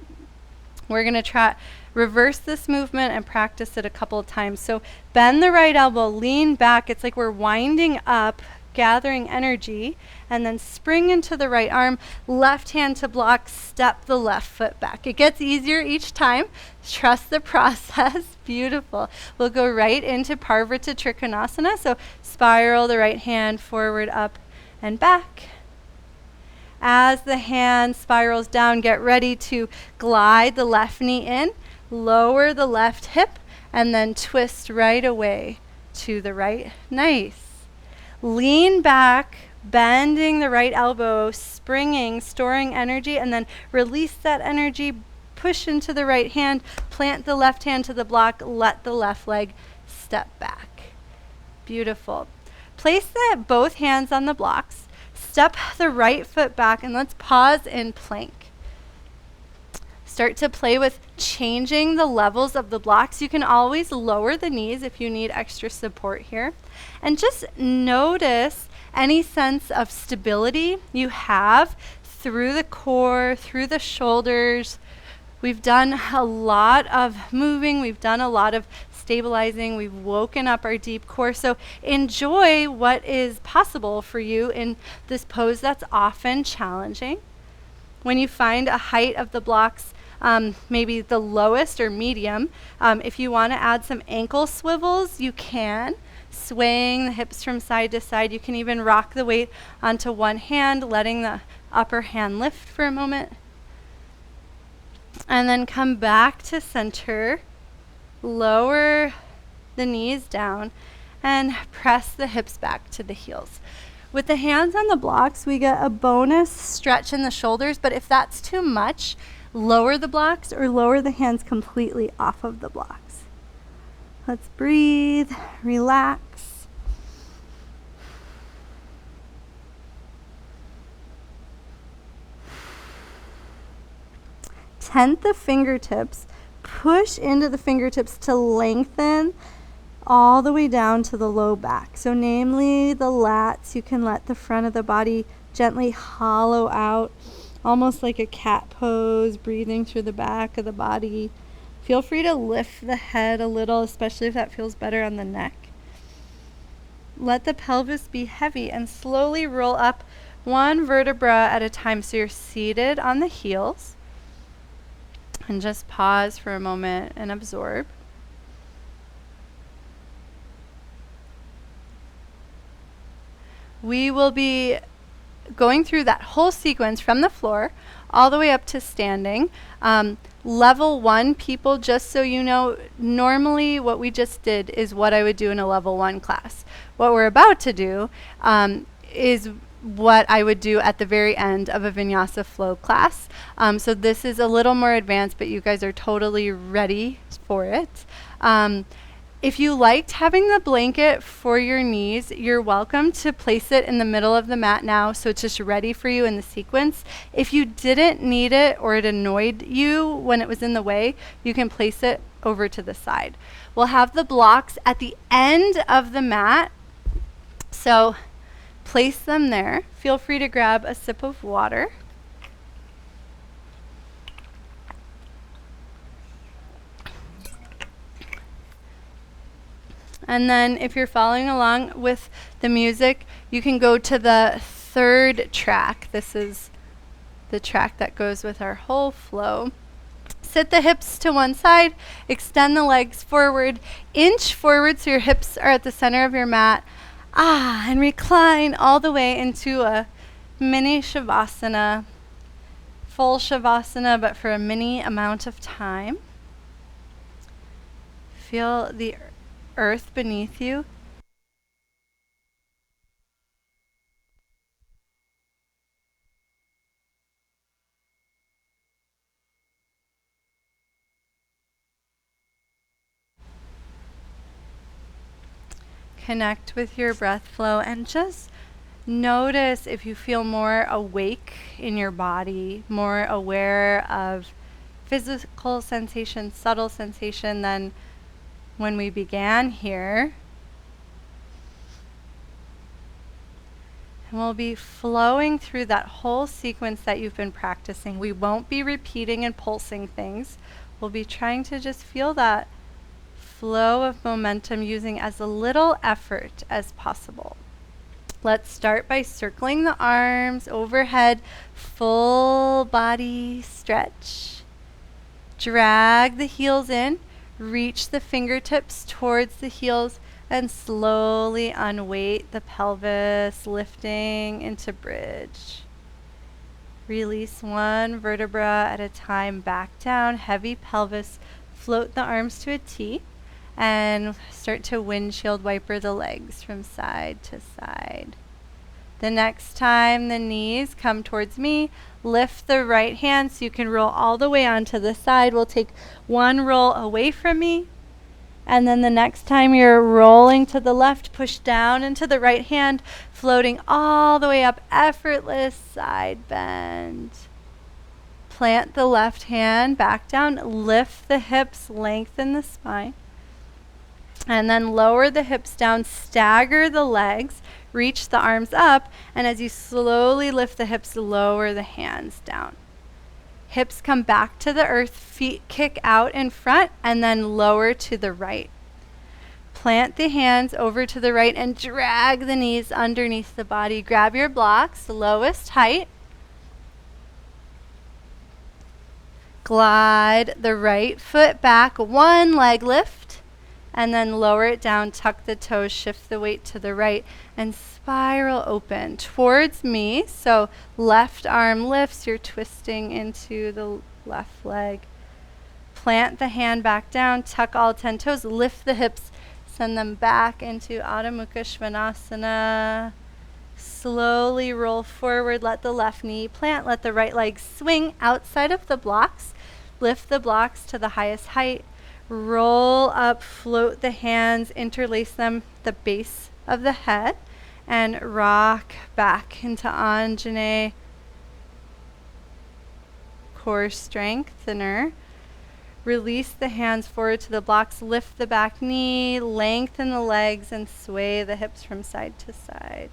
We're going to reverse this movement and practice it a couple of times. So bend the right elbow, lean back. It's like we're winding up, gathering energy, and then spring into the right arm, left hand to block, step the left foot back. It gets easier each time. Trust the process. Beautiful. We'll go right into parivrtta trikonasana. So spiral the right hand forward, up, and back. As the hand spirals down, get ready to glide the left knee in, lower the left hip, and then twist right away to the right. Nice. Lean back, bending the right elbow, springing, storing energy, and then release that energy, push into the right hand, plant the left hand to the block, let the left leg step back. Beautiful. Place both hands on the blocks. Step the right foot back and let's pause in plank. Start to play with changing the levels of the blocks. You can always lower the knees if you need extra support here. And just notice any sense of stability you have through the core, through the shoulders, We've done a lot of moving, we've done a lot of stabilizing, we've woken up our deep core. So enjoy what is possible for you in this pose that's often challenging. When you find a height of the blocks, maybe the lowest or medium, if you want to add some ankle swivels, you can. Swaying the hips from side to side. You can even rock the weight onto one hand, letting the upper hand lift for a moment. And then come back to center. Lower the knees down and press the hips back to the heels. With the hands on the blocks, we get a bonus stretch in the shoulders, but if that's too much, lower the blocks or lower the hands completely off of the blocks. Let's breathe, relax. Tent the fingertips. Push into the fingertips to lengthen all the way down to the low back. So namely the lats, you can let the front of the body gently hollow out, almost like a cat pose, breathing through the back of the body. Feel free to lift the head a little, especially if that feels better on the neck. Let the pelvis be heavy and slowly roll up one vertebra at a time. So you're seated on the heels. And just pause for a moment and absorb. We will be going through that whole sequence from the floor all the way up to standing. Level 1 people, just so you know, normally what we just did is what I would do in a level 1 class. What we're about to do is what I would do at the very end of a vinyasa flow class. So this is a little more advanced, but you guys are totally ready for it. If you liked having the blanket for your knees, you're welcome to place it in the middle of the mat now, so it's just ready for you in the sequence. If you didn't need it or it annoyed you when it was in the way, you can place it over to the side. We'll have the blocks at the end of the mat, so place them there. Feel free to grab a sip of water. And then if you're following along with the music, you can go to the third track. This is the track that goes with our whole flow. Sit the hips to one side, extend the legs forward, inch forward so your hips are at the center of your mat. And recline all the way into a mini shavasana, full shavasana, but for a mini amount of time. Feel the earth beneath you. Connect with your breath flow and just notice if you feel more awake in your body, more aware of physical sensation, subtle sensation than when we began here. And we'll be flowing through that whole sequence that you've been practicing. We won't be repeating and pulsing things. We'll be trying to just feel that flow of momentum using as little effort as possible. Let's start by circling the arms overhead, full body stretch. Drag the heels in, reach the fingertips towards the heels, and slowly unweight the pelvis, lifting into bridge. Release one vertebra at a time, back down, heavy pelvis, float the arms to a T. And start to windshield wiper the legs from side to side. The next time the knees come towards me, lift the right hand so you can roll all the way onto the side. We'll take one roll away from me. And then the next time you're rolling to the left, push down into the right hand, floating all the way up, effortless side bend. Plant the left hand back down, lift the hips, lengthen the spine. And then lower the hips down, stagger the legs, reach the arms up, and as you slowly lift the hips, lower the hands down. Hips come back to the earth, feet kick out in front, and then lower to the right. Plant the hands over to the right and drag the knees underneath the body. Grab your blocks, lowest height. Glide the right foot back, one leg lift, and then lower it down, tuck the toes, shift the weight to the right, and spiral open towards me. So left arm lifts, you're twisting into the left leg. Plant the hand back down, tuck all 10 toes, lift the hips, send them back into Adho Mukha Svanasana. Slowly roll forward, let the left knee plant, let the right leg swing outside of the blocks. Lift the blocks to the highest height. Roll up, float the hands, interlace them the base of the head, and rock back into Anjane. Core strengthener. Release the hands forward to the blocks, lift the back knee, lengthen the legs, and sway the hips from side to side.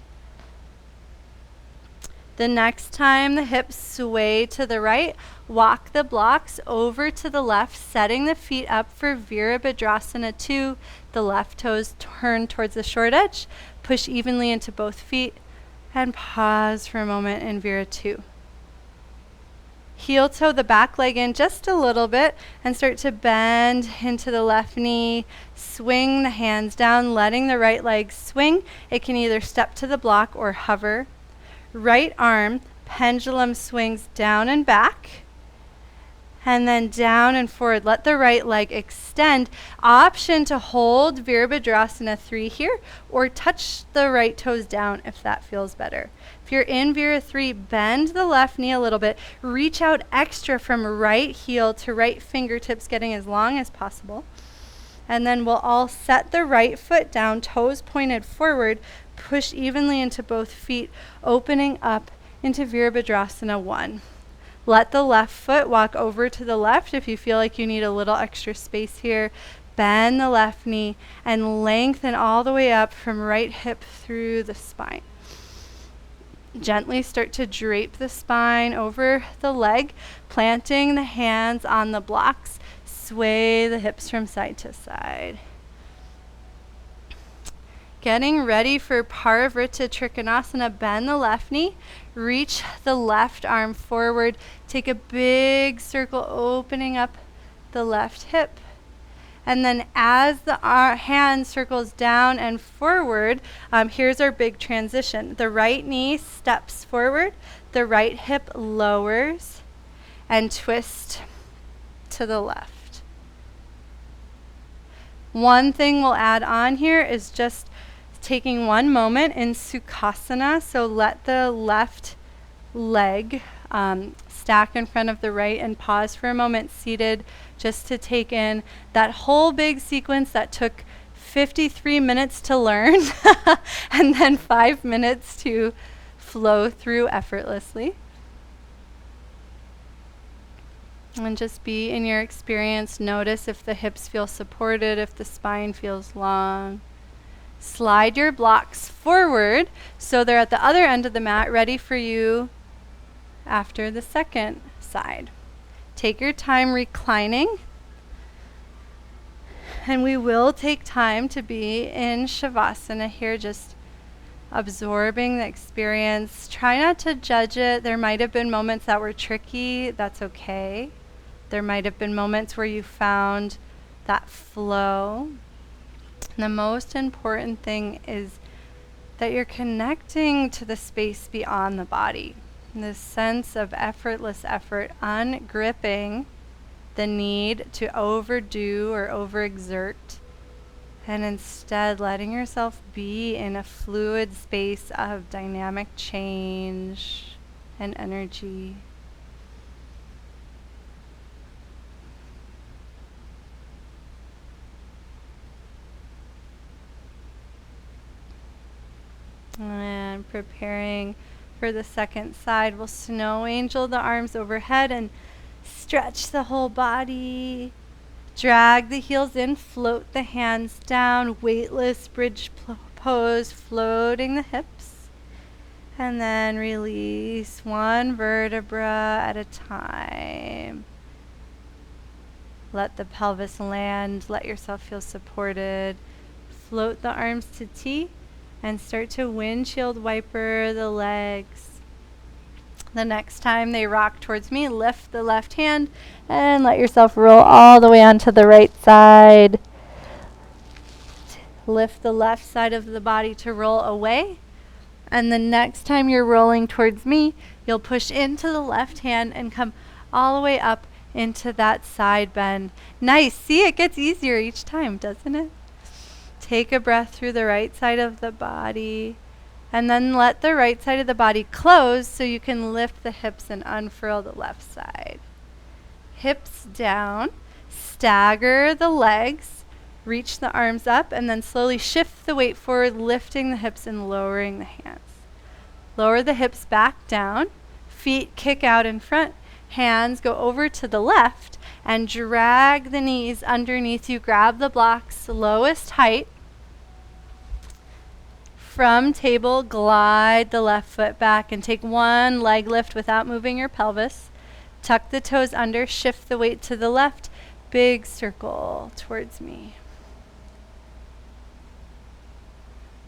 The next time the hips sway to the right, walk the blocks over to the left, setting the feet up for virabhadrasana 2. The left toes turn towards the short edge. Push evenly into both feet and pause for a moment in Vira 2. Heel toe the back leg in just a little bit and start to bend into the left knee. Swing the hands down, letting the right leg swing. It can either step to the block or hover. Right arm, pendulum swings down and back, and then down and forward. Let the right leg extend. Option to hold virabhadrasana 3 here, or touch the right toes down if that feels better. If you're in Vira 3, bend the left knee a little bit. Reach out extra from right heel to right fingertips, getting as long as possible. And then we'll all set the right foot down, toes pointed forward. Push evenly into both feet, opening up into Virabhadrasana 1. Let the left foot walk over to the left if you feel like you need a little extra space here. Bend the left knee and lengthen all the way up from right hip through the spine. Gently start to drape the spine over the leg, planting the hands on the blocks. Sway the hips from side to side. Getting ready for parivrtta trikonasana, bend the left knee, reach the left arm forward, take a big circle, opening up the left hip. And then as the hand circles down and forward, here's our big transition. The right knee steps forward, the right hip lowers, and twist to the left. One thing we'll add on here is just taking one moment in Sukhasana, so let the left leg stack in front of the right and pause for a moment seated just to take in that whole big sequence that took 53 minutes to learn and then 5 minutes to flow through effortlessly. And just be in your experience. Notice if the hips feel supported, if the spine feels long. Slide your blocks forward so they're at the other end of the mat, ready for you after the second side. Take your time reclining. And we will take time to be in Shavasana here, just absorbing the experience. Try not to judge it. There might have been moments that were tricky. That's okay. There might have been moments where you found that flow. The most important thing is that you're connecting to the space beyond the body. This sense of effortless effort, ungripping the need to overdo or overexert, and instead letting yourself be in a fluid space of dynamic change and energy. And preparing for the second side, we'll snow angel the arms overhead and stretch the whole body. Drag the heels in, float the hands down, weightless bridge pose, floating the hips. And then release one vertebra at a time. Let the pelvis land. Let yourself feel supported. Float the arms to T and start to windshield wiper the legs. The next time they rock towards me, lift the left hand and let yourself roll all the way onto the right side. Lift the left side of the body to roll away. And the next time you're rolling towards me, you'll push into the left hand and come all the way up into that side bend. Nice. See, it gets easier each time, doesn't it? Take a breath through the right side of the body. And then let the right side of the body close so you can lift the hips and unfurl the left side. Hips down. Stagger the legs. Reach the arms up and then slowly shift the weight forward, lifting the hips and lowering the hands. Lower the hips back down. Feet kick out in front. Hands go over to the left and drag the knees underneath you. Grab the blocks, lowest height. From table, glide the left foot back and take one leg lift without moving your pelvis. Tuck the toes under, shift the weight to the left. Big circle towards me.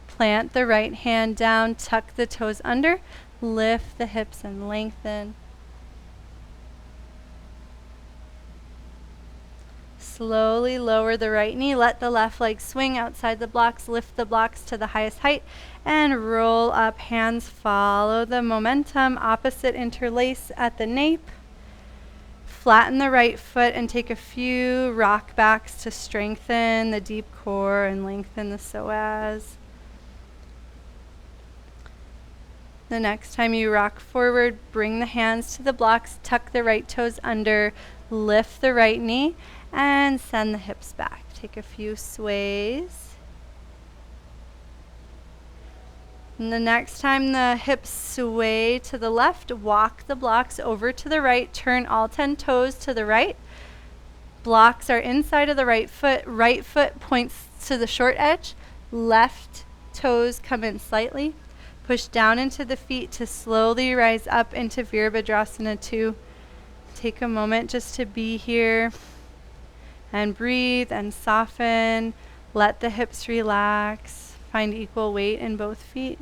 Plant the right hand down, tuck the toes under, lift the hips and lengthen. Slowly lower the right knee, let the left leg swing outside the blocks, lift the blocks to the highest height, and roll up. Hands follow the momentum, opposite interlace at the nape. Flatten the right foot and take a few rock backs to strengthen the deep core and lengthen the psoas. The next time you rock forward, bring the hands to the blocks, tuck the right toes under, lift the right knee, and send the hips back. Take a few sways. And the next time the hips sway to the left, walk the blocks over to the right, turn all 10 toes to the right. Blocks are inside of the right foot points to the short edge, left toes come in slightly. Push down into the feet to slowly rise up into virabhadrasana 2. Take a moment just to be here and breathe and soften. Let the hips relax. Find equal weight in both feet.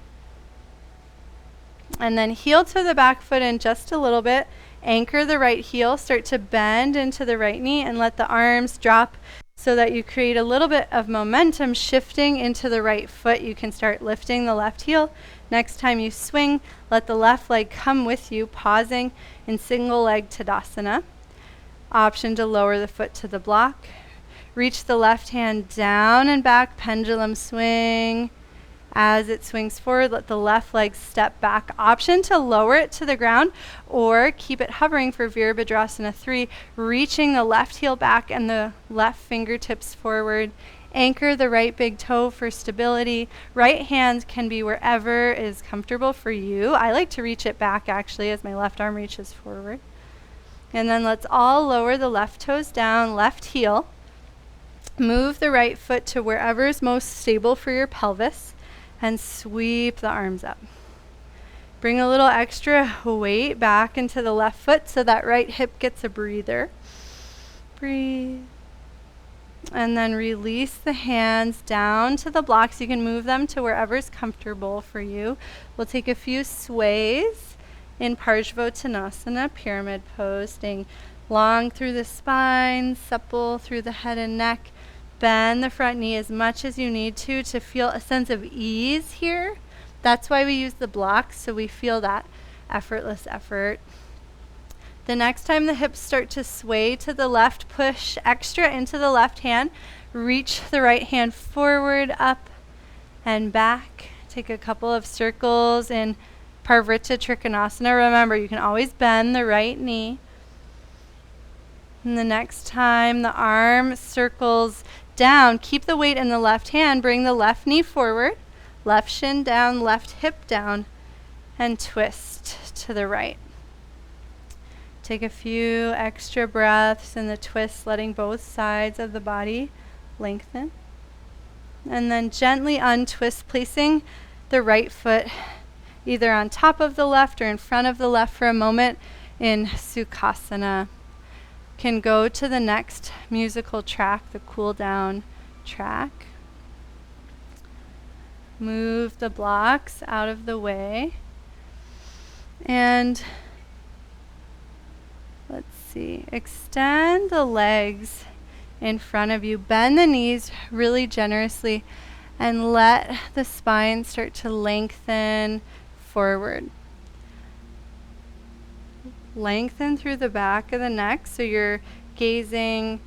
And then heel to the back foot in just a little bit. Anchor the right heel. Start to bend into the right knee and let the arms drop so that you create a little bit of momentum shifting into the right foot. You can start lifting the left heel. Next time you swing, let the left leg come with you, pausing in single leg Tadasana. Option to lower the foot to the block. Reach the left hand down and back, pendulum swing. As it swings forward, let the left leg step back. Option to lower it to the ground or keep it hovering for virabhadrasana 3, reaching the left heel back and the left fingertips forward. Anchor the right big toe for stability. Right hand can be wherever is comfortable for you. I like to reach it back actually as my left arm reaches forward. And then let's all lower the left toes down, left heel. Move the right foot to wherever is most stable for your pelvis and sweep the arms up. Bring a little extra weight back into the left foot so that right hip gets a breather. Breathe. And then release the hands down to the blocks. You can move them to wherever's comfortable for you. We'll take a few sways in parivrtanasana, pyramid pose, staying long through the spine, supple through the head and neck. Bend the front knee as much as you need to feel a sense of ease here. That's why we use the blocks, so we feel that effortless effort. The next time the hips start to sway to the left, push extra into the left hand. Reach the right hand forward, up and back. Take a couple of circles in parivrtta trikonasana. Remember, you can always bend the right knee. And the next time the arm circles down, keep the weight in the left hand. Bring the left knee forward, left shin down, left hip down, and twist to the right. Take a few extra breaths in the twist, letting both sides of the body lengthen. And then gently untwist, placing the right foot either on top of the left or in front of the left for a moment in Sukhasana. Can go to the next musical track, the cool down track. Move the blocks out of the way. And let's see, extend the legs in front of you. Bend the knees really generously and let the spine start to lengthen forward. Lengthen through the back of the neck so you're gazing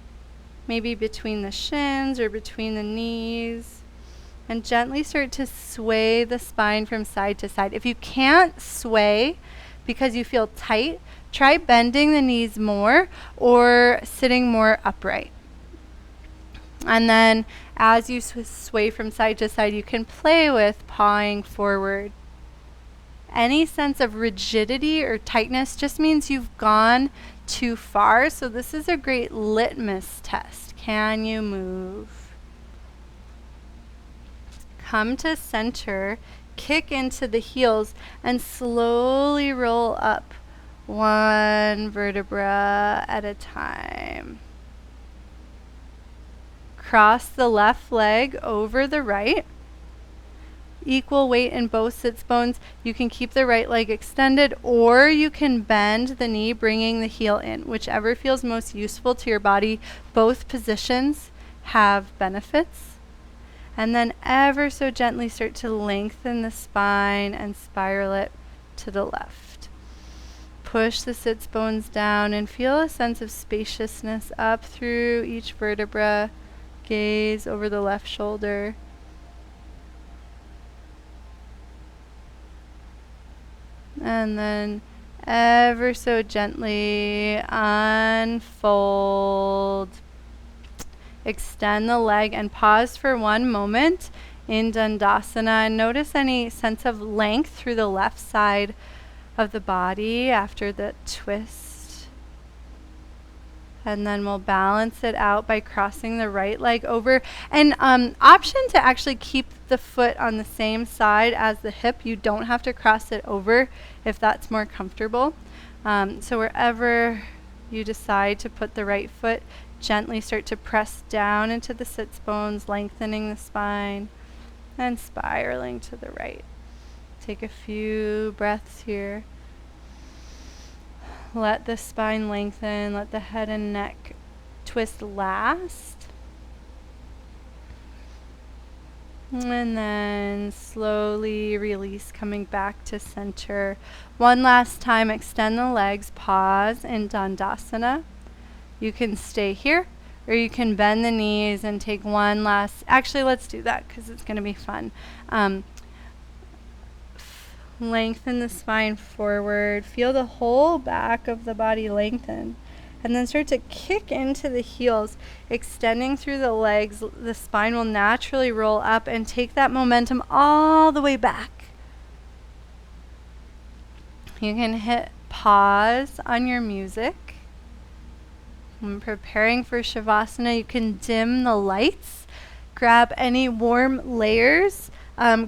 maybe between the shins or between the knees. And gently start to sway the spine from side to side. If you can't sway because you feel tight, try bending the knees more or sitting more upright. And then as you sway from side to side, you can play with pawing forward. Any sense of rigidity or tightness just means you've gone too far. So this is a great litmus test. Can you move? Come to center, kick into the heels, and slowly roll up one vertebra at a time. Cross the left leg over the right. Equal weight in both sits bones. You can keep the right leg extended, or you can bend the knee, bringing the heel in. Whichever feels most useful to your body. Both positions have benefits. And then ever so gently start to lengthen the spine and spiral it to the left. Push the sits bones down and feel a sense of spaciousness up through each vertebra. Gaze over the left shoulder. And then ever so gently unfold. Extend the leg and pause for one moment in Dandasana. And notice any sense of length through the left side of the body after the twist. And then we'll balance it out by crossing the right leg over. And option to actually keep the foot on the same side as the hip. You don't have to cross it over if that's more comfortable. So wherever you decide to put the right foot, gently start to press down into the sits bones, lengthening the spine and spiraling to the right. Take a few breaths here. Let the spine lengthen, let the head and neck twist last. And then slowly release, coming back to center. One last time, extend the legs, pause in Dandasana. You can stay here, or you can bend the knees and take one last, actually let's do that because it's going to be fun. Lengthen the spine forward, feel the whole back of the body lengthen, and then start to kick into the heels, extending through the legs. The spine will naturally roll up and take that momentum all the way back. You can hit pause on your music. When preparing for Shavasana, you can dim the lights, grab any warm layers,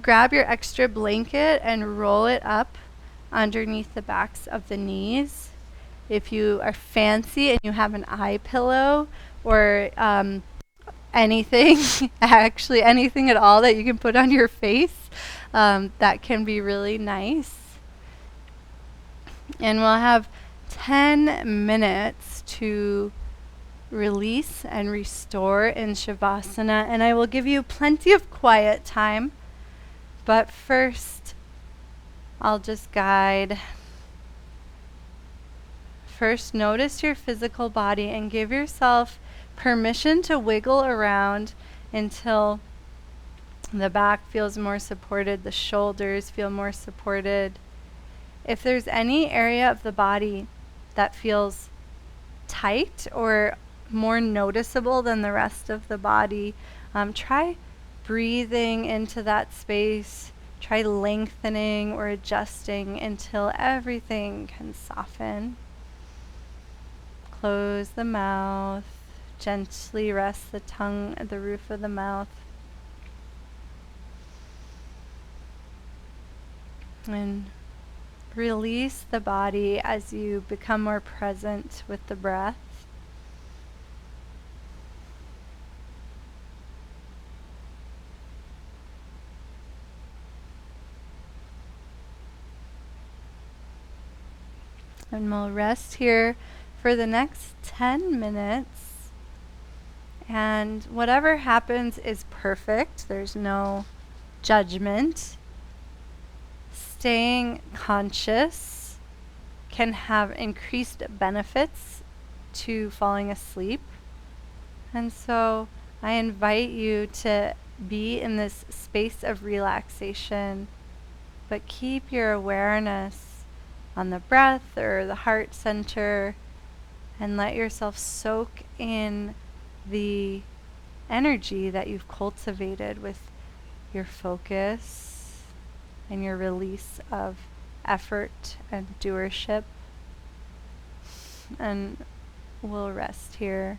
grab your extra blanket and roll it up underneath the backs of the knees. If you are fancy and you have an eye pillow or anything, actually anything at all that you can put on your face, that can be really nice. And we'll have 10 minutes to release and restore in Shavasana, and I will give you plenty of quiet time, but first I'll just guide. First, notice your physical body and give yourself permission to wiggle around until the back feels more supported, the shoulders feel more supported. If there's any area of the body that feels tight or more noticeable than the rest of the body, try breathing into that space. Try lengthening or adjusting until everything can soften. Close the mouth. Gently rest the tongue at the roof of the mouth. And release the body as you become more present with the breath. And we'll rest here for the next 10 minutes. And whatever happens is perfect. There's no judgment. Staying conscious can have increased benefits to falling asleep. And so I invite you to be in this space of relaxation, but keep your awareness on the breath or the heart center, and let yourself soak in the energy that you've cultivated with your focus and your release of effort and doership. And we'll rest here.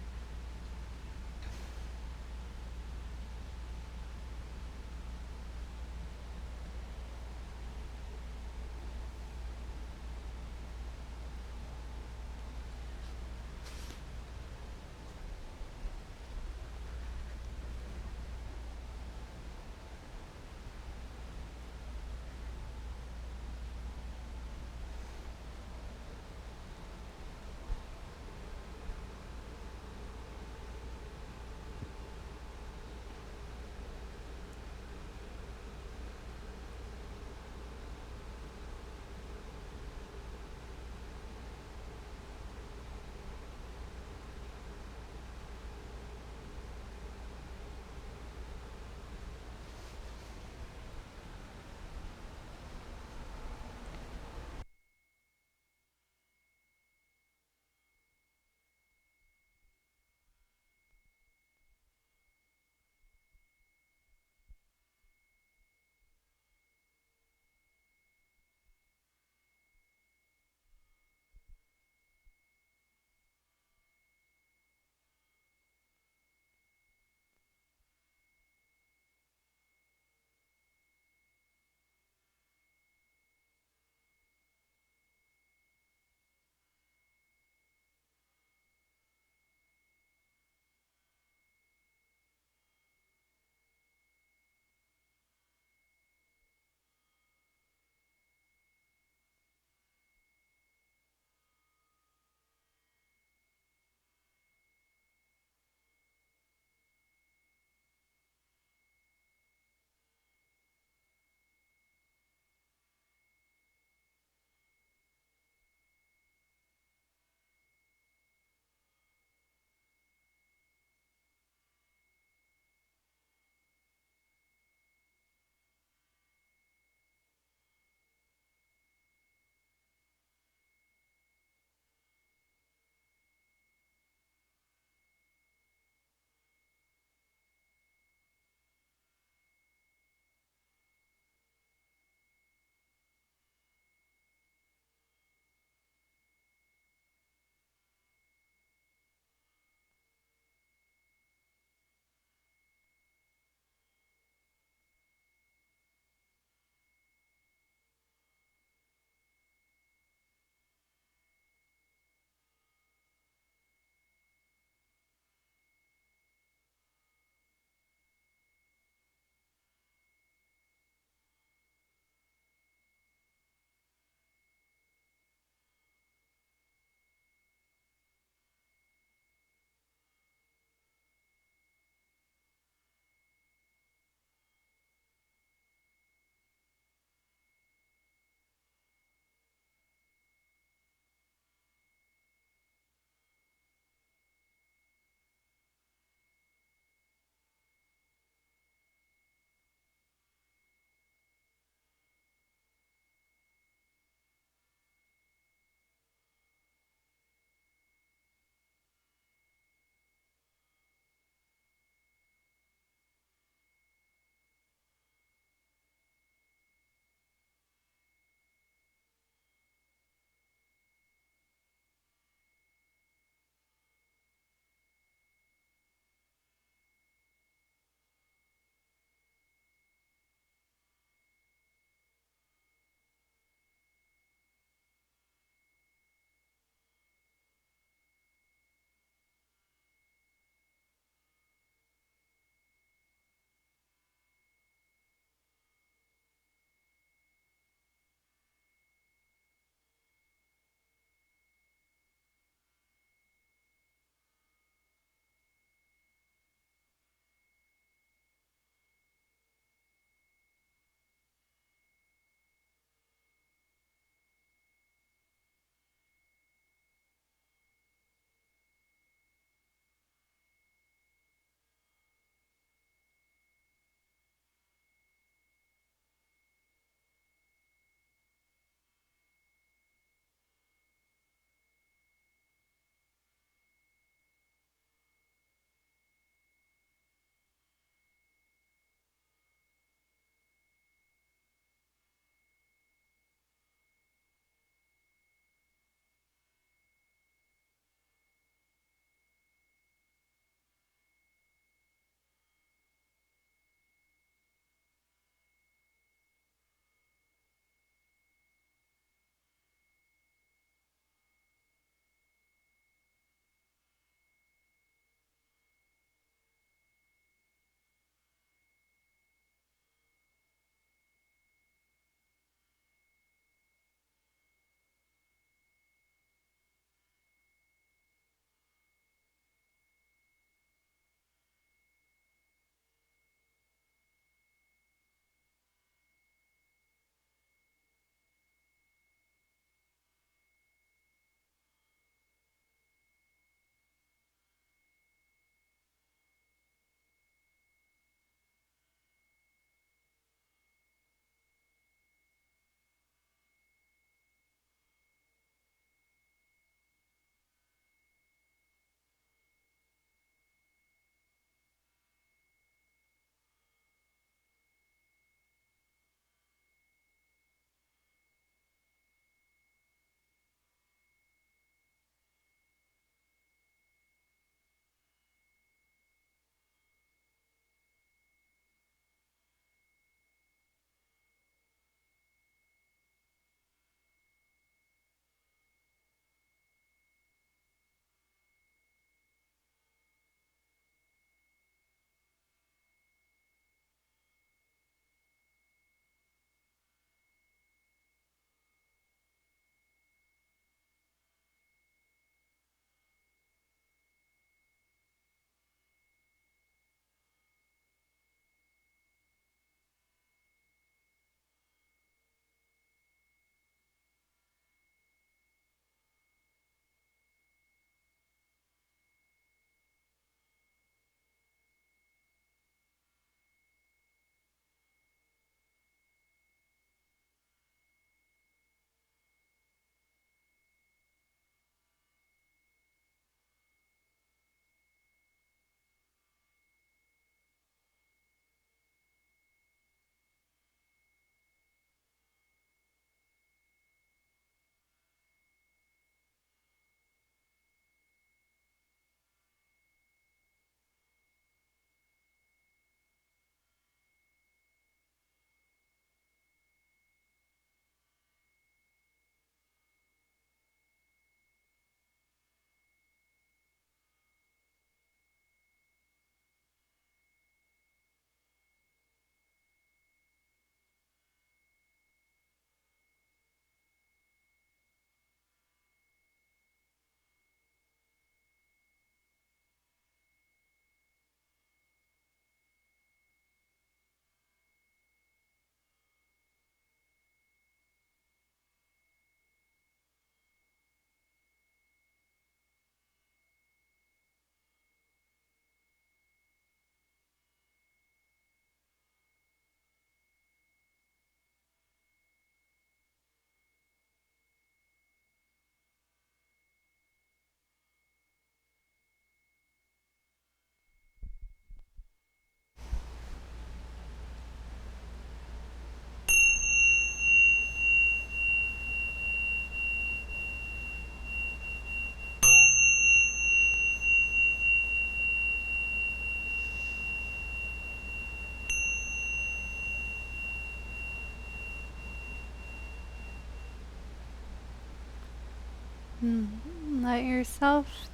Let yourself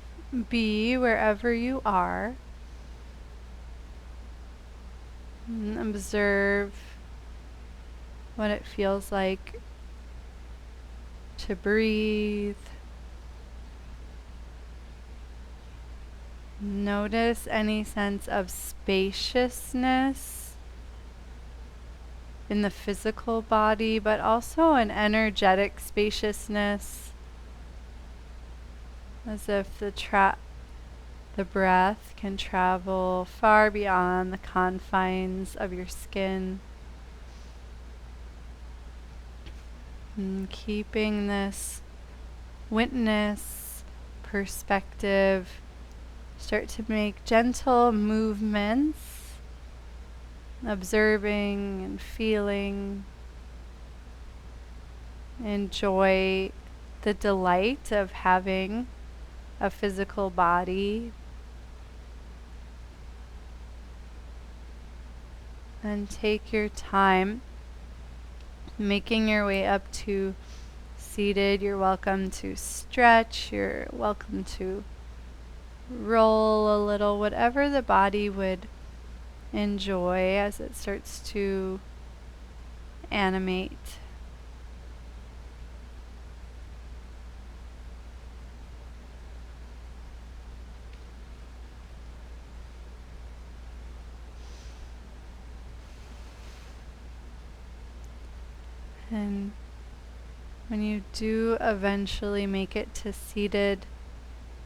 be wherever you are. Observe what it feels like to breathe. Notice any sense of spaciousness in the physical body, but also an energetic spaciousness, as if the breath can travel far beyond the confines of your skin. And keeping this witness perspective, start to make gentle movements, observing and feeling. Enjoy the delight of having a physical body. And take your time making your way up to seated. You're welcome to stretch. You're welcome to roll a little, whatever the body would enjoy as it starts to animate. And when you do eventually make it to seated,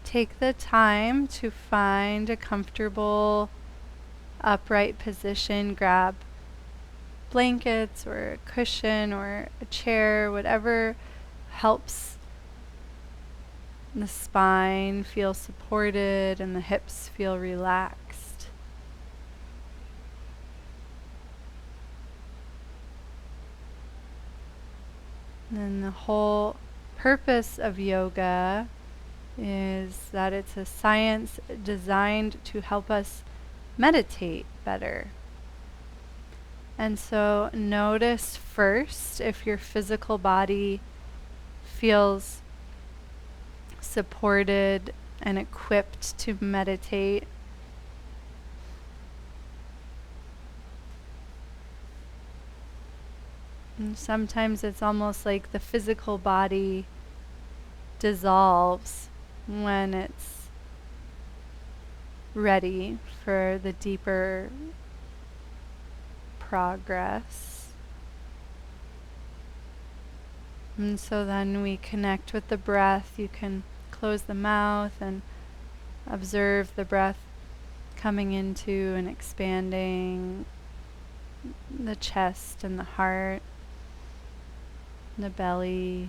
take the time to find a comfortable upright position. Grab blankets or a cushion or a chair, whatever helps the spine feel supported and the hips feel relaxed. And the whole purpose of yoga is that it's a science designed to help us meditate better. And so notice first if your physical body feels supported and equipped to meditate. And sometimes it's almost like the physical body dissolves when it's ready for the deeper progress. And so then we connect with the breath. You can close the mouth and observe the breath coming into and expanding the chest and the heart, the belly.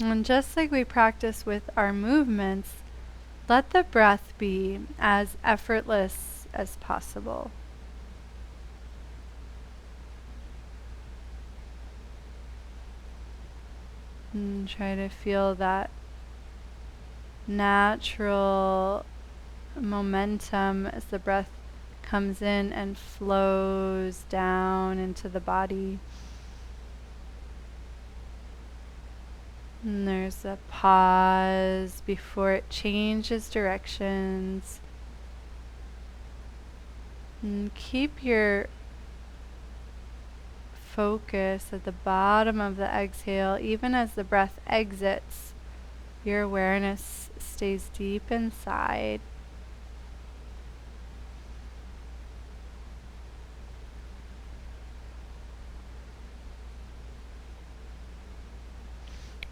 And just like we practice with our movements, let the breath be as effortless as possible. And try to feel that natural momentum as the breath comes in and flows down into the body. And there's a pause before it changes directions. And keep your focus at the bottom of the exhale. Even as the breath exits, your awareness stays deep inside.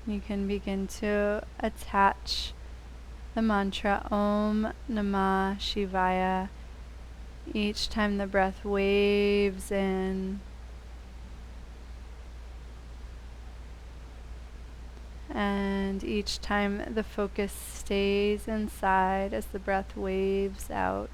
You can begin to attach the mantra Om Namah Shivaya each time the breath waves in, and each time the focus stays inside as the breath waves out.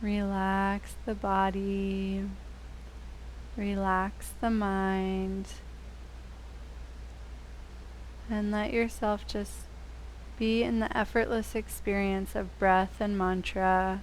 Relax the body, relax the mind, and let yourself just be in the effortless experience of breath and mantra.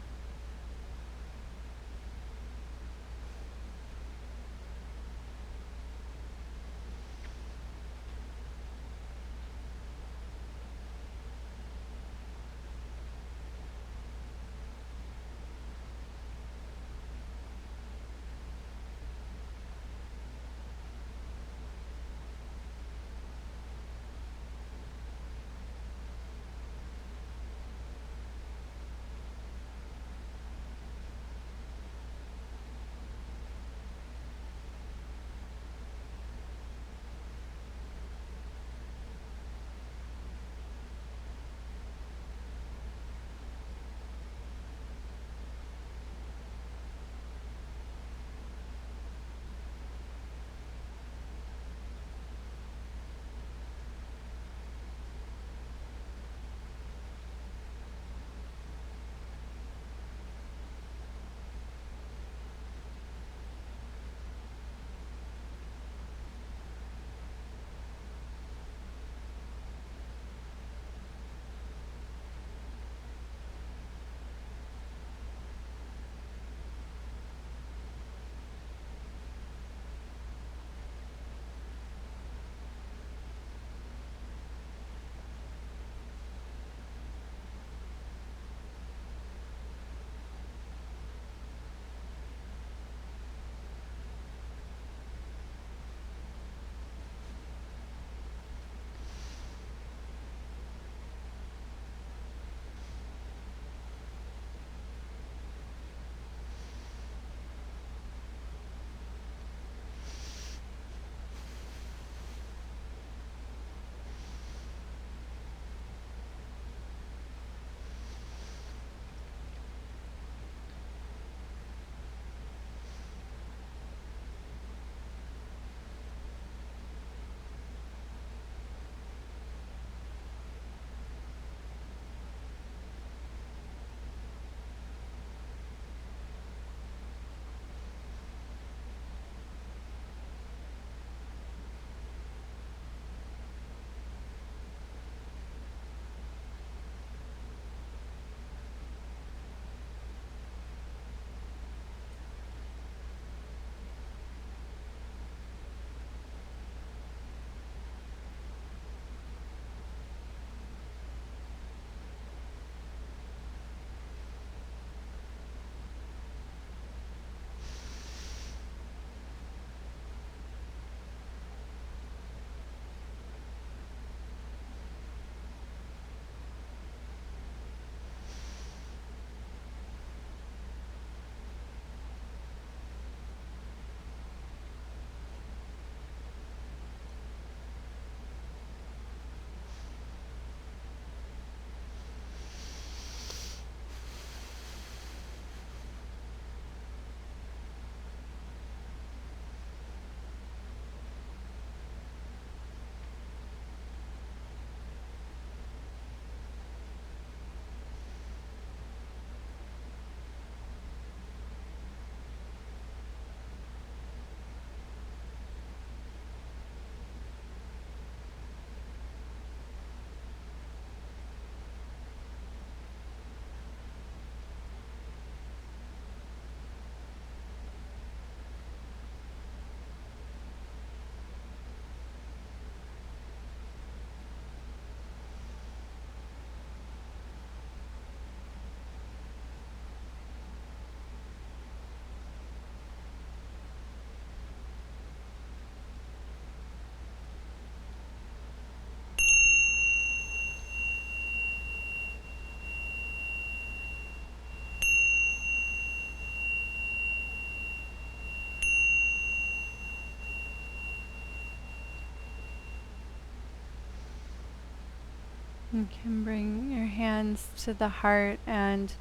You can bring your hands to the heart and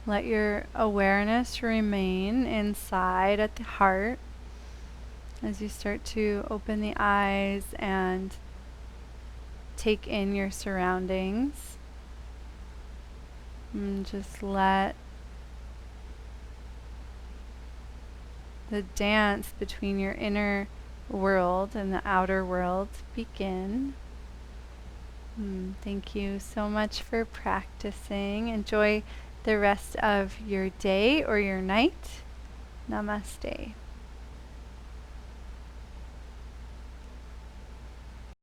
let your awareness remain inside at the heart as you start to open the eyes and take in your surroundings. And just let the dance between your inner world and the outer world begin. Thank you so much for practicing. Enjoy the rest of your day or your night. Namaste.